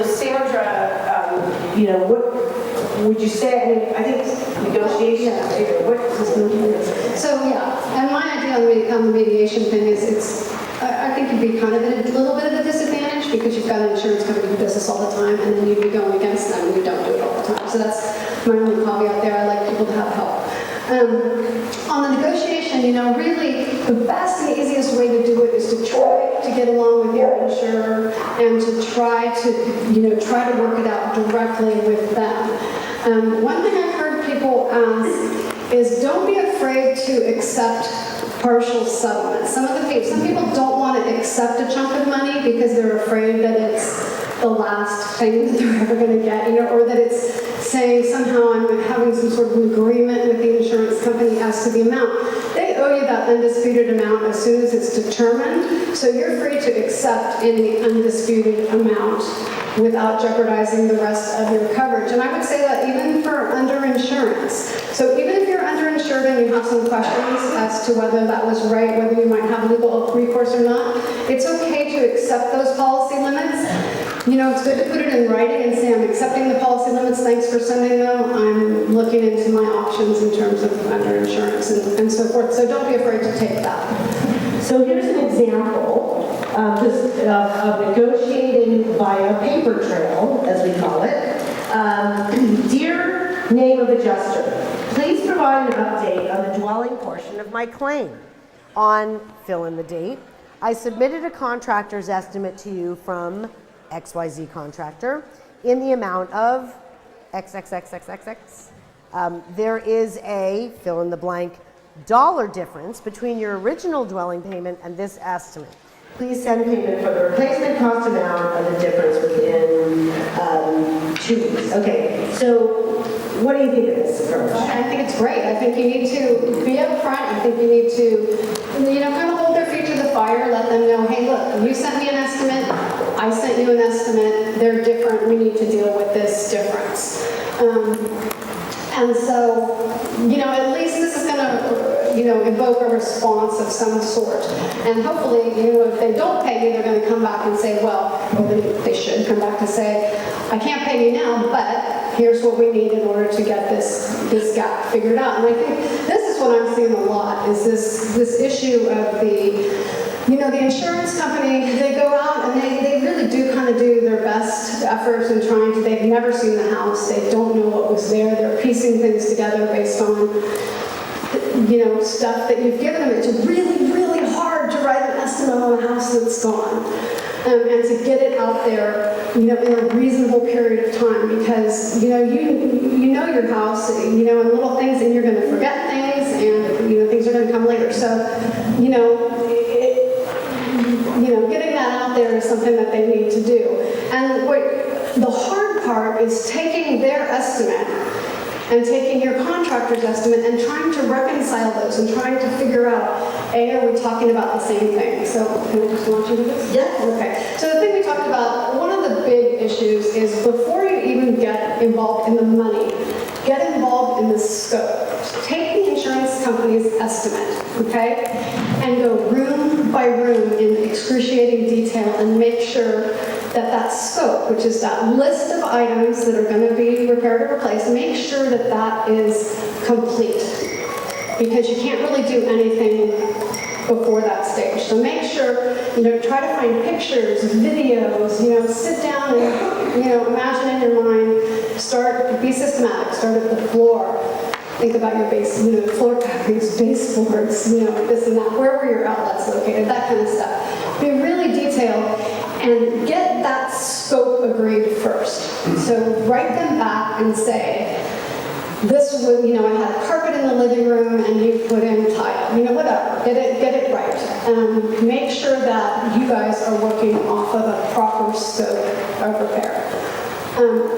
[SPEAKER 1] Sandra, what would you say? I think negotiation.
[SPEAKER 3] So and my idea on the mediation thing is I think you'd be kind of at a little bit of a disadvantage, because you've got an insurance company who does this all the time, and then you'd be going against them and you don't do it all the time. So that's my only caveat there. I like people to have help. On the negotiation, really the best and easiest way to do it is to try to get along with your insurer and to try to work it out directly with them. One thing I've heard people ask is, don't be afraid to accept partial settlement. Some people don't want to accept a chunk of money because they're afraid that it's the last thing that they're ever going to get, or that it's saying somehow I'm having some sort of agreement with the insurance company as to the amount. They owe you that undisputed amount as soon as it's determined, so you're free to accept any undisputed amount without jeopardizing the rest of your coverage. And I would say that even for underinsurance. So even if you're underinsured and you have some questions as to whether that was right, whether you might have legal recourse or not, it's okay to accept those policy limits. It's good to put it in writing and say, I'm accepting the policy limits, thanks for sending them. I'm looking into my options in terms of underinsurance and so forth. So don't be afraid to take that.
[SPEAKER 1] So here's an example of negotiating via paper trail, as we call it. Dear name of adjuster, please provide an update on the dwelling portion of my claim. On fill in the date, I submitted a contractor's estimate to you from XYZ contractor in the amount of XXXXXX. There is a fill in the blank dollar difference between your original dwelling payment and this estimate. Please send payment for the replacement cost amount of the difference within 2 weeks. Okay, so what do you think of this approach?
[SPEAKER 3] I think it's great. I think you need to be upfront. I think you need to, kind of hold their feet to the fire, let them know, hey, look, you sent me an estimate, I sent you an estimate, they're different, we need to deal with this difference. And so, at least this is going to, evoke a response of some sort. And hopefully, if they don't pay you, they're going to come back and say, well, they should come back to say, I can't pay you now, but here's what we need in order to get this gap figured out. And I think this is what I'm seeing a lot, is this issue of the insurance company. They go out and they really do kind of do their best efforts in trying to, they've never seen the house, they don't know what was there, they're piecing things together based on stuff that you've given them. It's really, really hard to write an estimate on a house that's gone. And to get it out there, in a reasonable period of time, because, you know your house, and little things, and you're going to forget things, and, things are going to come later. So, getting that out there is something that they need to do. And the hard part is taking their estimate and taking your contractor's estimate and trying to reconcile those and trying to figure out, are we talking about the same thing? So can I just launch into this?
[SPEAKER 1] Yeah.
[SPEAKER 3] Okay. So the thing we talked about, one of the big issues is before you even get involved in the money, get involved in the scope. Take the insurance company's estimate, okay, and go room by room in excruciating detail and make sure that scope, which is that list of items that are going to be repaired or replaced, make sure that is complete. Because you can't really do anything before that stage. So make sure, try to find pictures, videos, sit down and, imagine in your mind, be systematic, start at the floor. Think about your base, floor coverings, baseboards, this and that. Where were your outlets located? That kind of stuff. Be really detailed and get that scope agreed first. So write them back and say, this was, I had a carpet in the living room and you put in tile, whatever. Get it right. Make sure that you guys are working off of a proper scope of repair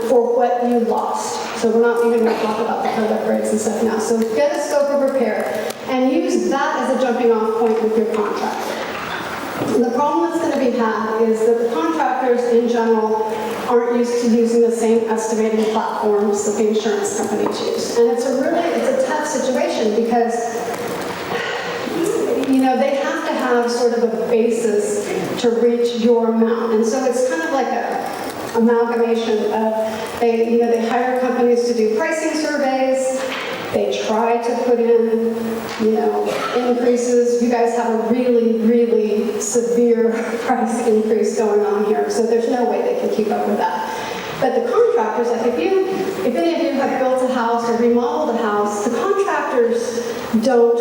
[SPEAKER 3] for what you lost. So we're not even going to talk about the code upgrades and stuff now. So get a scope of repair and use that as a jumping off point with your contractor. And the problem that's going to be had is that the contractors in general aren't used to using the same estimating platforms that the insurance companies use. And it's a tough situation because, they have to have sort of a basis to reach your amount. And so it's kind of like a amalgamation of, they hire companies to do pricing surveys, they try to put in, increases. You guys have a really, really severe price increase going on here, so there's no way they can keep up with that. But the contractors, like if any of you have built a house or remodeled a house, the contractors don't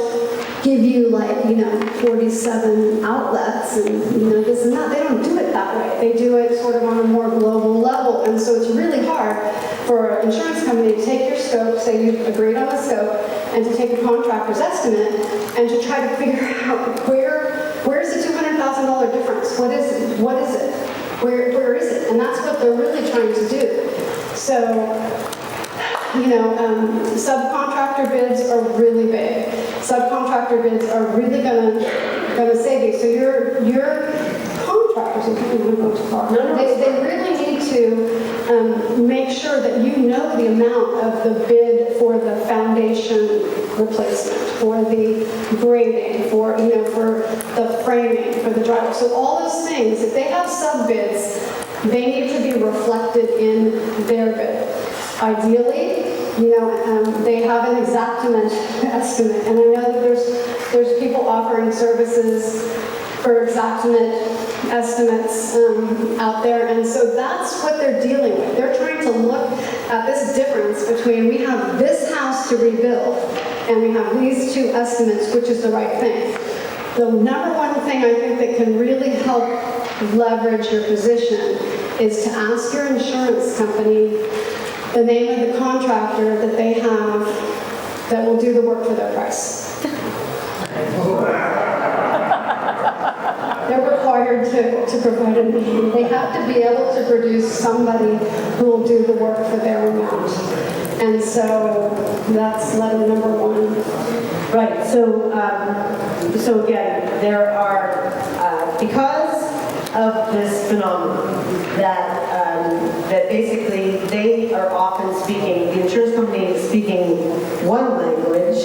[SPEAKER 3] give you 47 outlets and this and that. They don't do it that way. They do it sort of on a more global level. And so it's really hard for an insurance company to take your scope, say you've agreed on the scope, and to take a contractor's estimate and to try to figure out where's the $200,000 difference? What is it? where is it? And that's what they're really trying to do. So, subcontractor bids are really big. Subcontractor bids are really gonna save you. So your contractors, if you want to go too far, they really need to make sure that you know the amount of the bid for the foundation replacement, for the grading, for the framing, for the driveway. So all those things, if they have sub bids, they need to be reflected in their bid. Ideally, they have an exactament estimate, and I know that there's people offering services for exactment estimates out there, and so that's what they're dealing with. They're trying to look at this difference between we have this house to rebuild, and we have these two estimates, which is the right thing. The number one thing I think that can really help leverage your position is to ask your insurance company the name of the contractor that they have that will do the work for their price. They're required to provide a name. They have to be able to produce somebody who will do the work for their amount. And so that's letter number one.
[SPEAKER 1] Right, so again, there are, because of this phenomenon that basically they are often speaking, the insurance company is speaking one language,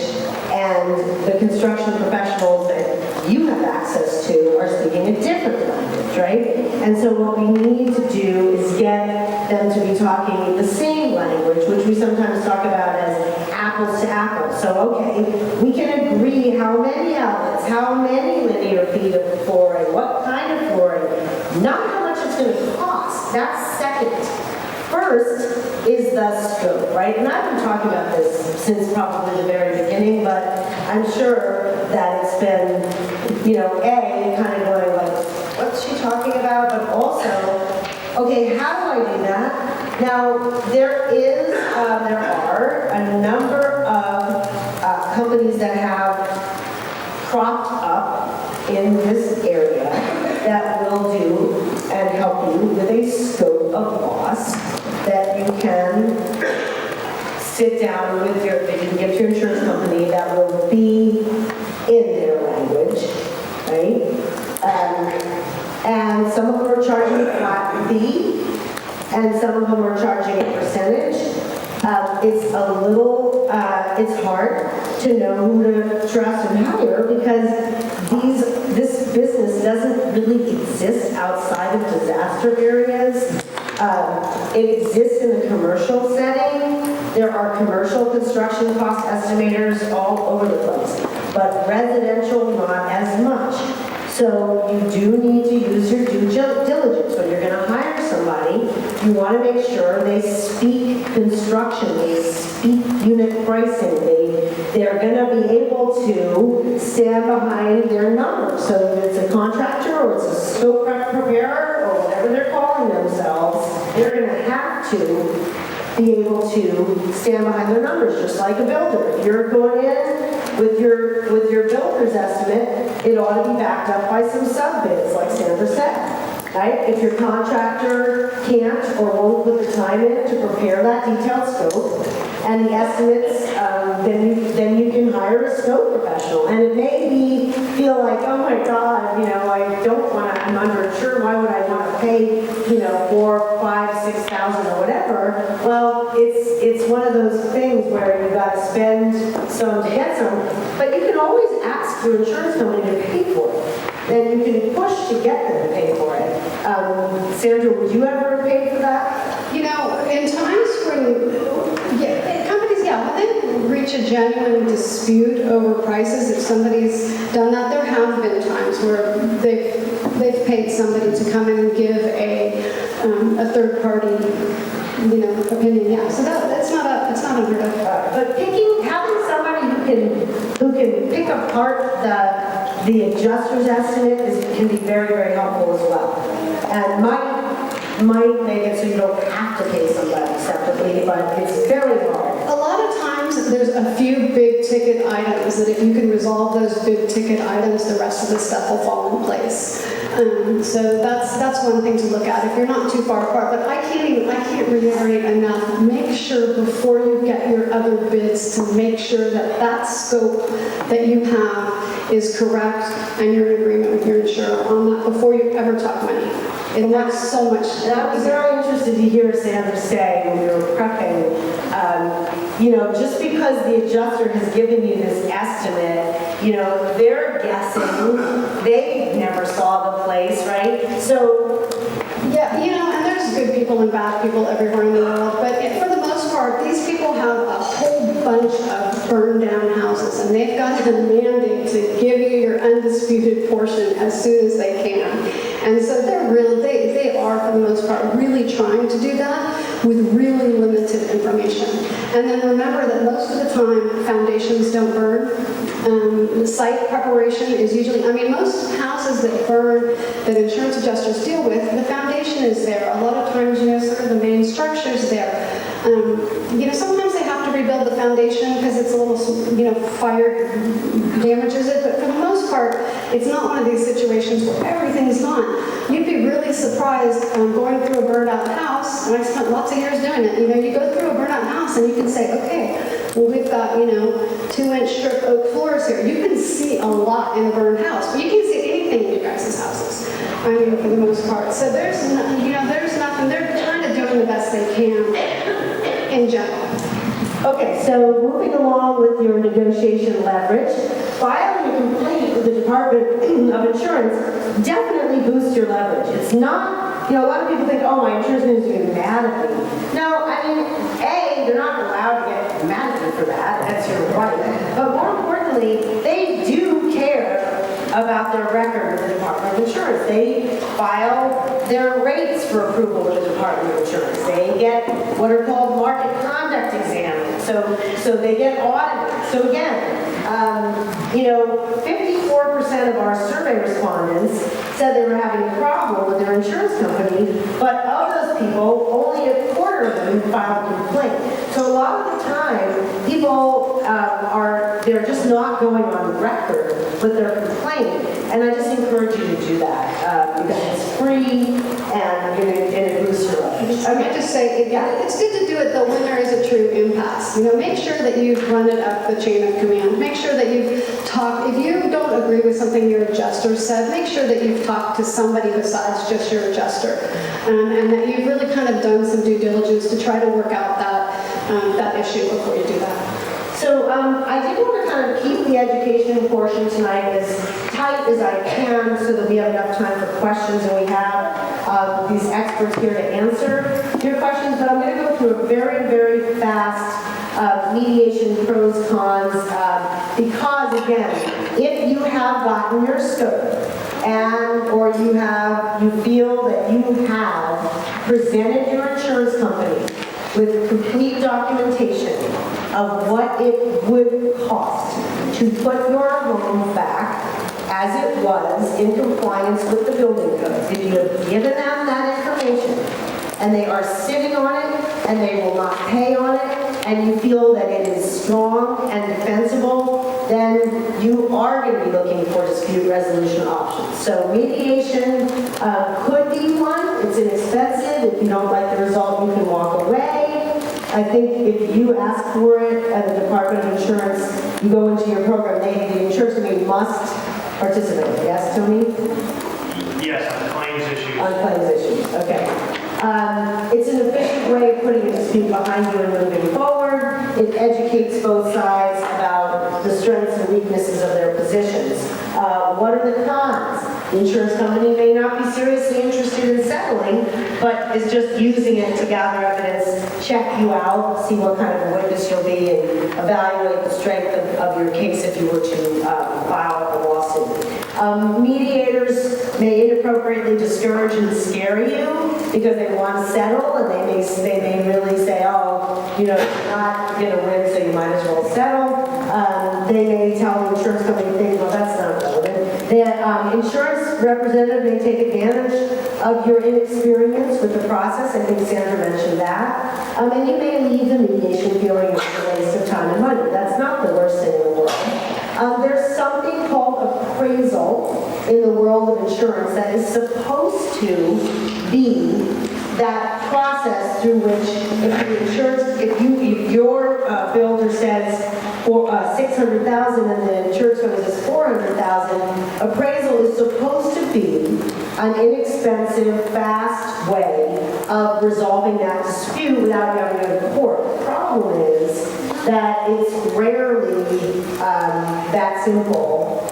[SPEAKER 1] and the construction professionals that you have access to are speaking a different language, right? And so what we need to do is get them to be talking the same language, which we sometimes talk about as apples to apples. So, okay, we can agree how many outlets, how many linear feet of flooring, what kind of flooring, not how much it's going to cost. That's second. First is the scope, right? And I've been talking about this since probably the very beginning, but I'm sure that it's been, kind of going like, what's she talking about? But also, okay, how do I do that? Now, there are a number of companies that have cropped up in this area that will do and help you with a scope of loss that you can sit down with you can get your insurance company that will be in their language, right? And some of them are charging a flat fee, and some of them are charging a percentage. It's a little, it's hard to know who to trust and hire because this business doesn't really exist outside of disaster areas. It exists in the commercial setting. There are commercial construction cost estimators all over the place, but residential not as much. So you do need to use your due diligence when you're going to hire somebody. You want to make sure they speak construction, they speak unit pricing, they're going to be able to stand behind their numbers. So if it's a contractor or it's a scope preparer or whatever they're calling themselves, they're going to have to be able to stand behind their numbers, just like a builder. If you're going in with your builder's estimate, it ought to be backed up by some sub-bids, like Sandra said, right? If your contractor can't or won't put the time in to prepare that detailed scope and the estimates, then you can hire a scope professional. And it may feel like, oh my God, I don't want to, I'm uninsured, why would I want to pay, $4,000, $5,000, $6,000 or whatever? Well, it's one of those things where you've got to spend some to get some, but you can always ask your insurance company to pay for it. Then you can push to get them to pay for it. Sandra, would you ever pay for that?
[SPEAKER 3] In times when, companies, when they reach a genuine dispute over prices, if somebody's done that, there have been times where they've paid somebody to come in and give a third-party, opinion. Yeah, so that's not unheard of.
[SPEAKER 1] But having somebody who can pick apart the adjuster's estimate can be very, very helpful as well. And might make it so you don't have to pay somebody separately, but it's very hard.
[SPEAKER 3] A lot of times sometimes there's a few big ticket items that if you can resolve those big ticket items, the rest of the stuff will fall in place. So that's one thing to look at if you're not too far apart. But I can't reiterate enough. Make sure before you get your other bids to make sure that that scope that you have is correct and you're in agreement with your insurer on that before you ever talk money. It makes so much.
[SPEAKER 1] And I was very interested to hear Sandra say when we were prepping, just because the adjuster has given you this estimate, they're guessing, they never saw the place, right? So,
[SPEAKER 3] Yeah, and there's good people and bad people everywhere in the world, but for the most part, these people have a whole bunch of burned down houses, and they've got a mandate to give you your undisputed portion as soon as they can. And so they are, for the most part, really trying to do that with really limited information. And then remember that most of the time, foundations don't burn. The site preparation is usually, most houses that burn, that insurance adjusters deal with, the foundation is there. A lot of times, sort of the main structure's there. Sometimes they have to rebuild the foundation because it's a little, fire damages it, but for the most part, it's not one of these situations where everything's gone. You'd be really surprised going through a burned out house, and I spent lots of years doing it. You go through a burned out house and you can say, okay, well, we've got, 2-inch strip oak floors here. You can see a lot in a burned house, but you can see anything in you guys' houses. For the most part. So there's nothing, they're kind of doing the best they can in general.
[SPEAKER 1] okay, so moving along with your negotiation leverage, filing a complaint with the Department of Insurance definitely boosts your leverage. It's not, a lot of people think, oh, my insurance is going to be mad at me. No, A, they're not allowed to get mad at you for that. That's your right. But more importantly, they do care about their record with the Department of Insurance. They file their rates for approval with the Department of Insurance. They get what are called market conduct examined. So they get audited. So again, 54% of our survey respondents said they were having a problem with their insurance company, but of those people, only a quarter of them filed a complaint. So a lot of the time, people they're just not going on record with their complaint, and I just encourage you to do that because it's free and it boosts your leverage.
[SPEAKER 3] I might just say, it's good to do it though when there is a true impasse. Make sure that you've run it up the chain of command. Make sure that you've talked, if you don't agree with something your adjuster said, make sure that you've talked to somebody besides just your adjuster. And that you've really kind of done some due diligence to try to work out that issue before you do that.
[SPEAKER 1] So I did want to kind of keep the education portion tonight as tight as I can so that we have enough time for questions, and we have these experts here to answer your questions, but I'm going to go through a very, very fast mediation pros, cons, because again, if you have gotten your scope or you feel that you have presented your insurance company with complete documentation of what it would cost to put your home back as it was in compliance with the building codes. If you have given them that information and they are sitting on it and they will not pay on it, and you feel that it is strong and defensible, then you are going to be looking for dispute resolution options. So mediation could be one. It's inexpensive. If you don't like the result, you can walk away. I think if you ask for it at the Department of Insurance, you go into your program, the insurance company must participate. Yes, Tony?
[SPEAKER 5] Yes, on claims issues.
[SPEAKER 1] On claims issues, okay. It's an efficient way of putting a dispute behind you and moving forward. It educates both sides about the strengths and weaknesses of their positions. What are the cons? The insurance company may not be seriously interested in settling, but is just using it to gather evidence, check you out, see what kind of a witness you'll be, and evaluate the strength of your case if you were to file a lawsuit. Mediators may inappropriately discourage and scare you because they want to settle, and they may really say, oh, you're not going to win, so you might as well settle. They may tell the insurance company things, well, that's not relevant. Insurance representative may take advantage of your inexperience with the process. I think Sandra mentioned that. And you may leave the mediation feeling it's a waste of time and money. That's not the worst thing in the world. There's something called appraisal in the world of insurance that is supposed to be that process through which if your builder says for $600,000 and the insurance company says $400,000, appraisal is supposed to be an inexpensive, fast way of resolving that dispute without having to go to court. The problem is that it's rarely that simple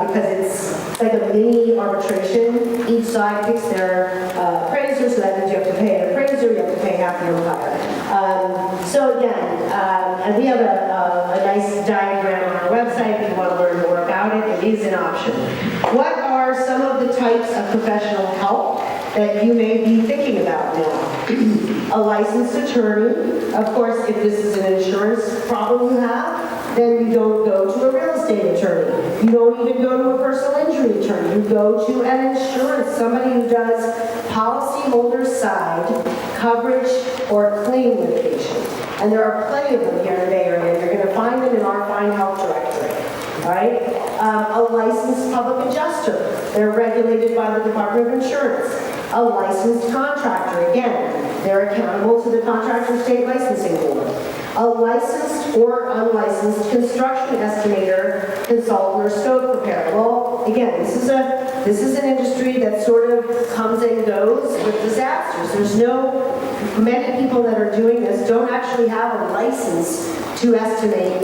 [SPEAKER 1] because it's like a mini arbitration. Each side picks their appraiser, so that means you have to pay an appraiser, you have to pay half the umpire. So again, and we have a nice diagram on our website if you want to learn more about it. It is an option. What are some of the types of professional help that you may be thinking about now? A licensed attorney. Of course, if this is an insurance problem you have, then you don't go to a real estate attorney. You don't even go to a personal injury attorney. You go to an insurance, somebody who does policyholder's side coverage or claim litigation. And there are plenty of them here in the Bay Area, and you're going to find them in our Find Help directory. All right? A licensed public adjuster. They're regulated by the Department of Insurance. A licensed contractor. Again, they're accountable to the Contractor State Licensing Board. A licensed or unlicensed construction estimator, consultant, or scope preparer. Well, again, this is an industry that sort of comes and goes with disasters. Many people that are doing this don't actually have a license to estimate.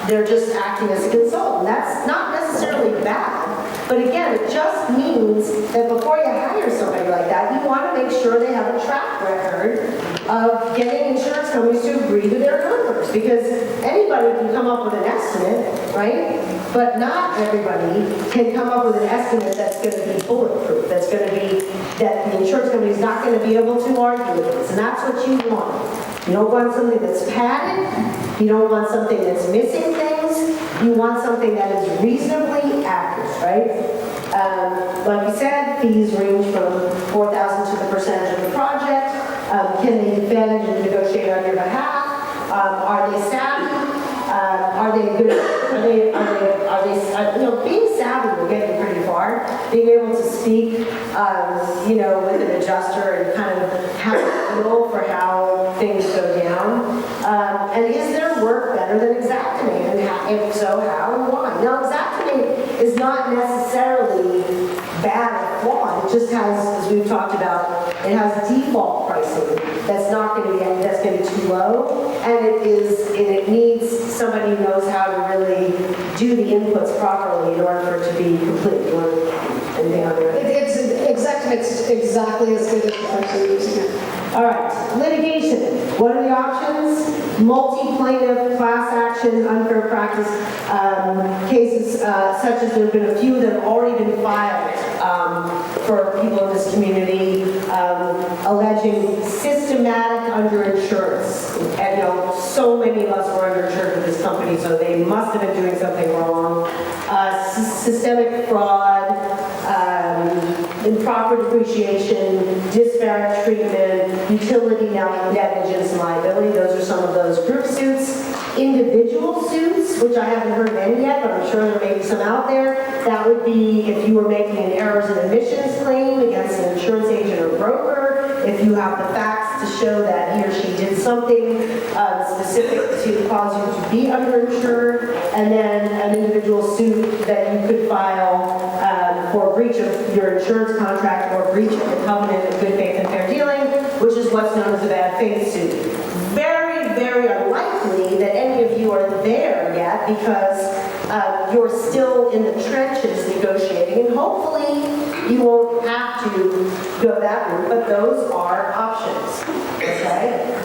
[SPEAKER 1] They're just acting as a consultant. That's not necessarily bad. But again, it just means that before you hire somebody like that, you want to make sure they have a track record of getting insurance companies to agree to their numbers. Because anybody can come up with an estimate, right? But not everybody can come up with an estimate that's going to be bulletproof, that's going to be, that the insurance company is not going to be able to argue against. And that's what you want. You don't want something that's padded. You don't want something that's missing things. You want something that is reasonably accurate, right? Like you said, fees range from $4,000 to the percentage of the project. Can they defend and negotiate on your behalf? Are they savvy? Are they good? Being savvy will get you pretty far. Being able to speak, with an adjuster and kind of have a feel for how things go down. And is their work better than Xactimate? And if so, how and why? Now, Xactimate is not necessarily bad or flawed. It just has, as we've talked about, it has default pricing that's not going to be, that's going to be too low, and it needs somebody who knows how to really do the inputs properly in order for it to be complete. You want anything on there?
[SPEAKER 3] Xactimate's exactly as good as the person using it.
[SPEAKER 1] All right, litigation. What are the options? Multi-plaintiff, class action, unfair practice cases, such as there have been a few that have already been filed for people in this community, alleging systematic underinsurance. And so many of us were underinsured with this company, so they must have been doing something wrong. Systemic fraud, improper depreciation, disparate treatment, utility negligence, and liability. Those are some of those group suits. Individual suits, which I haven't heard of any yet, but I'm sure there may be some out there. That would be if you were making an errors and omissions claim against an insurance agent or broker, if you have the facts to show that he or she did something specific to cause you to be underinsured, and then an individual suit that you could file for breach of your insurance contract or breach of the covenant of good faith and fair dealing, which is what's known as a bad faith suit. Very, very unlikely that any of you are there yet because you're still in the trenches negotiating, and hopefully you won't have to go that route, but those are options, okay?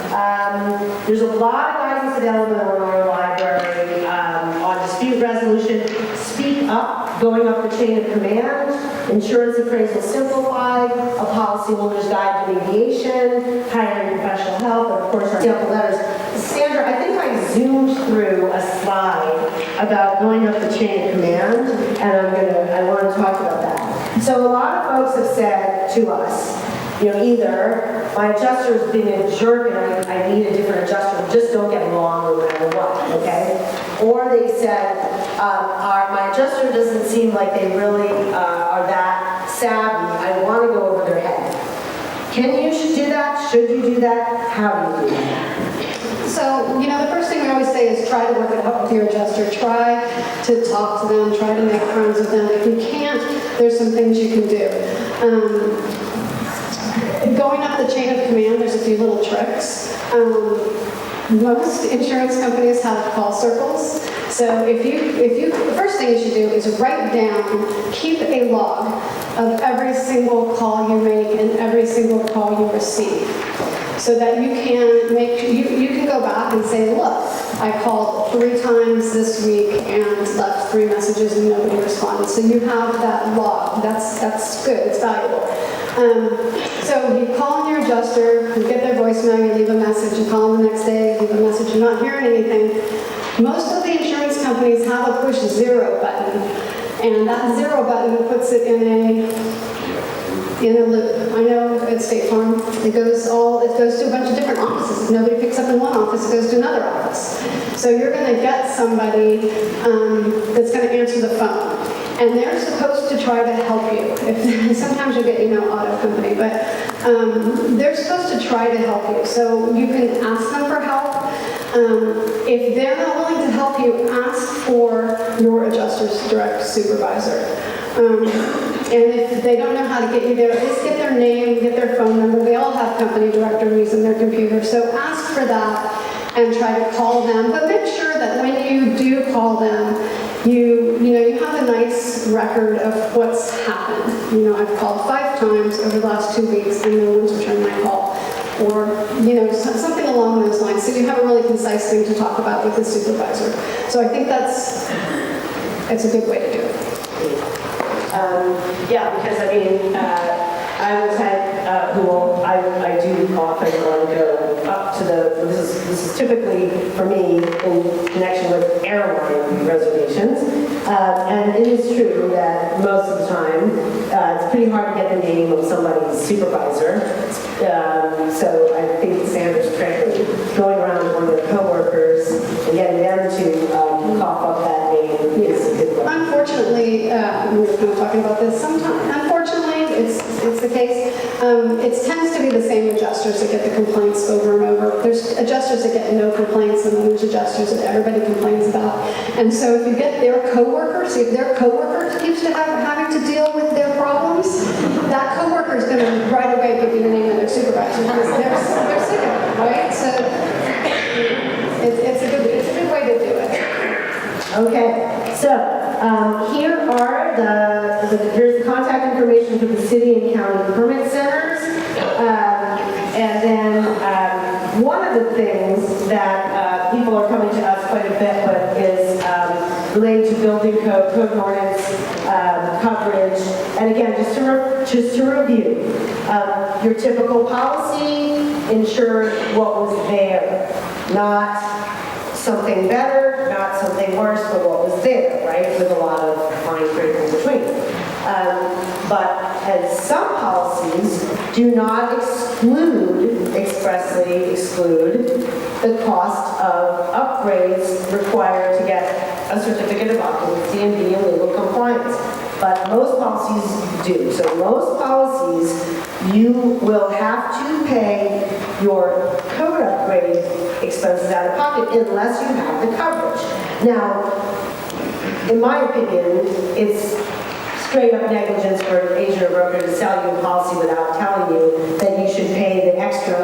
[SPEAKER 1] There's a lot of guidance available in our library on dispute resolution. Speak up, going up the chain of command, insurance appraisal simplified, a policyholder's guide to mediation, hiring professional help, and of course our sample letters. Sandra, I think I zoomed through a slide about going up the chain of command, and I want to talk about that. So a lot of folks have said to us, either my adjuster's being a jerk and I need a different adjuster, we just don't get along no matter what, okay? Or they said, my adjuster doesn't seem like they really are that savvy, I want to go over their head. Can you do that? Should you do that? How do you do that?
[SPEAKER 3] So, the first thing we always say is try to work it out with your adjuster. Try to talk to them, try to make friends with them. If you can't, there's some things you can do. Going up the chain of command, there's a few little tricks. Most insurance companies have call circles. So the first thing you should do is write down, keep a log of every single call you make and every single call you receive. So that you can go back and say, look, I called 3 times this week and left 3 messages and nobody responded. So you have that log. That's good. It's valuable. So you call on your adjuster, you get their voicemail, you leave a message, you call them the next day, leave a message, you're not hearing anything. Most of the insurance companies have a push 0 button, and that 0 button puts it in a loop. I know at State Farm, it goes to a bunch of different offices. If nobody picks up in one office, it goes to another office. So you're going to get somebody that's going to answer the phone. And they're supposed to try to help you. Sometimes you'll get auto company, but they're supposed to try to help you. So you can ask them for help. If they're not willing to help you, ask for your adjuster's direct supervisor. And if they don't know how to get you there, just get their name, get their phone number. They all have company directories in their computer. So ask for that and try to call them. But make sure that when you do call them, you have a nice record of what's happened. I've called 5 times over the last 2 weeks and no one's returned my call. Or, something along those lines. So you have a really concise thing to talk about with the supervisor. So I think it's a good way to do it.
[SPEAKER 1] Because I was at I do often want to go up to this is typically for me in connection with airline reservations, and it is true that most of the time it's pretty hard to get the name of somebody's supervisor. So I think Sandra's correctly going around to one of their coworkers and getting them to cough up that name is a good one.
[SPEAKER 3] Unfortunately, we were kind of talking about this sometimes. Unfortunately, it's the case. It tends to be the same adjusters that get the complaints over and over. There's adjusters that get no complaints, and then there's adjusters that everybody complains about. And so if you get their coworkers, if their coworker keeps having to deal with their problems, that coworker is going to right away give you the name of their supervisor because they're sick of it, right? So it's a good way to do it.
[SPEAKER 1] Okay, so here are here's the contact information for the city and county permit centers. And then one of the things that people are coming to us quite a bit with is related to building code and ordinance coverage. And again, just to review, your typical policy ensures what was there, not something better, not something worse, but what was there, right? With a lot of fine print in between. But as some policies do not expressly exclude the cost of upgrades required to get a certificate of occupancy and be in legal compliance. But most policies do. So most policies, you will have to pay your code upgrade expenses out of pocket unless you have the coverage. Now, in my opinion, it's straight up negligence for an agent or broker to sell you a policy without telling you that you should pay the extra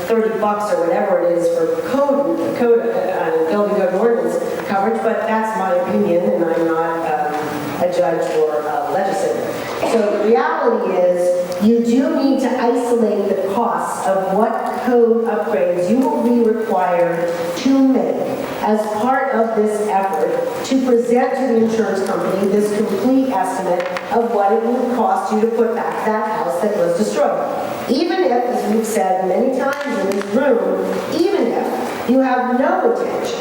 [SPEAKER 1] $30 or whatever it is for building code and ordinance coverage, but that's my opinion, and I'm not a judge or a legislator. So the reality is you do need to isolate the costs of what code upgrades you will be required to make as part of this effort to present to the insurance company this complete estimate of what it would cost you to put back that house that was destroyed. Even if, as we've said many times in this room, even if you have no intention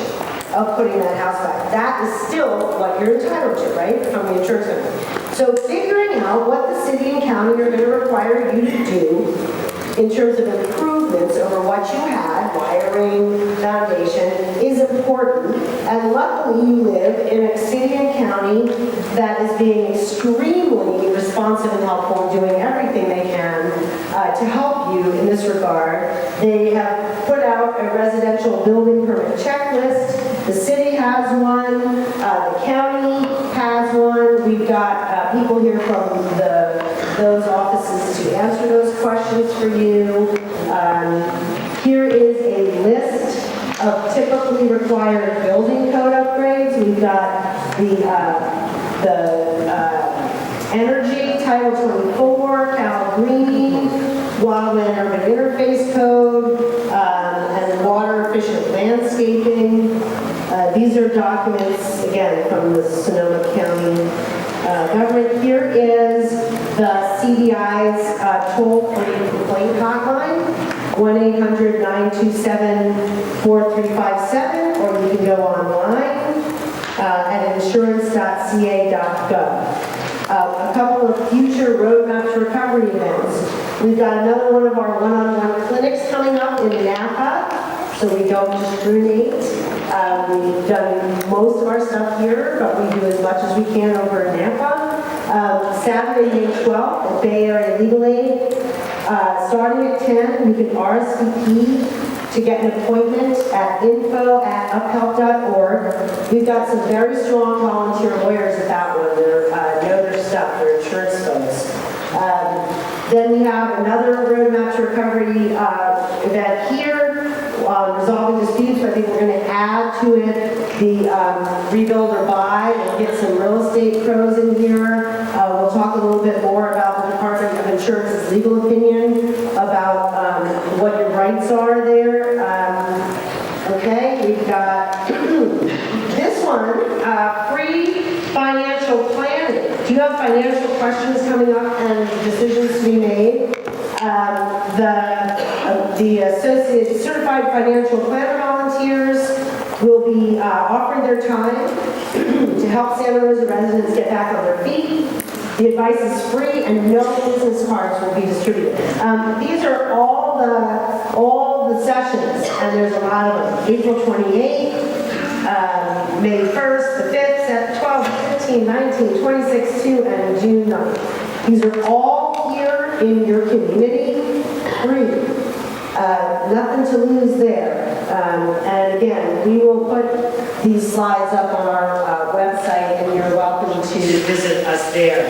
[SPEAKER 1] of putting that house back, that is still what you're entitled to, right, from the insurance company. So figuring out what the city and county are going to require you to do in terms of improvements over what you had, wiring, foundation, is important. And luckily, you live in a city and county that is being extremely responsive and helpful, doing everything they can to help you in this regard. They have put out a residential building permit checklist. The city has one. The county has one. We've got people here from those offices to answer those questions for you. Here is a list of typically required building code upgrades. We've got the energy, Title 24, Cal Green, Wildland Urban Interface Code, and water efficient landscaping. These are documents, again, from the Sonoma County government. Here is the CDI's toll-free complaint hotline, 1-800-927-4357, or you can go online at insurance.ca.gov. A couple of future roadmap to recovery events. We've got another one of our one-on-one clinics coming up in Napa, so we don't discriminate. We've done most of our stuff here, but we do as much as we can over in Napa. Saturday, May 12th, at Bay Area Legal Aid. Starting at 10, you can RSVP to get an appointment at info@uphelp.org. We've got some very strong volunteer lawyers at that one. They know their stuff, they're insurance folks. Then we have another roadmap to recovery event here, resolving disputes. I think we're going to add to it the rebuild or buy and get some real estate pros in here. We'll talk a little bit more about the Department of Insurance's legal opinion about what your rights are there. Okay, we've got this one, free financial planning. Do you have financial questions coming up and decisions to be made? The Associated Certified Financial Planner volunteers will be offering their time to help Santa Rosa residents get back on their feet. The advice is free and no business cards will be distributed. These are all the sessions, and there's a lot of them. April 28th, May 1st, the 5th, 12th, 15th, 19th, 26th, 2, and June 9th. These are all here in your community, free. Nothing to lose there. And again, we will put these slides up on our website, and you're welcome to visit us there.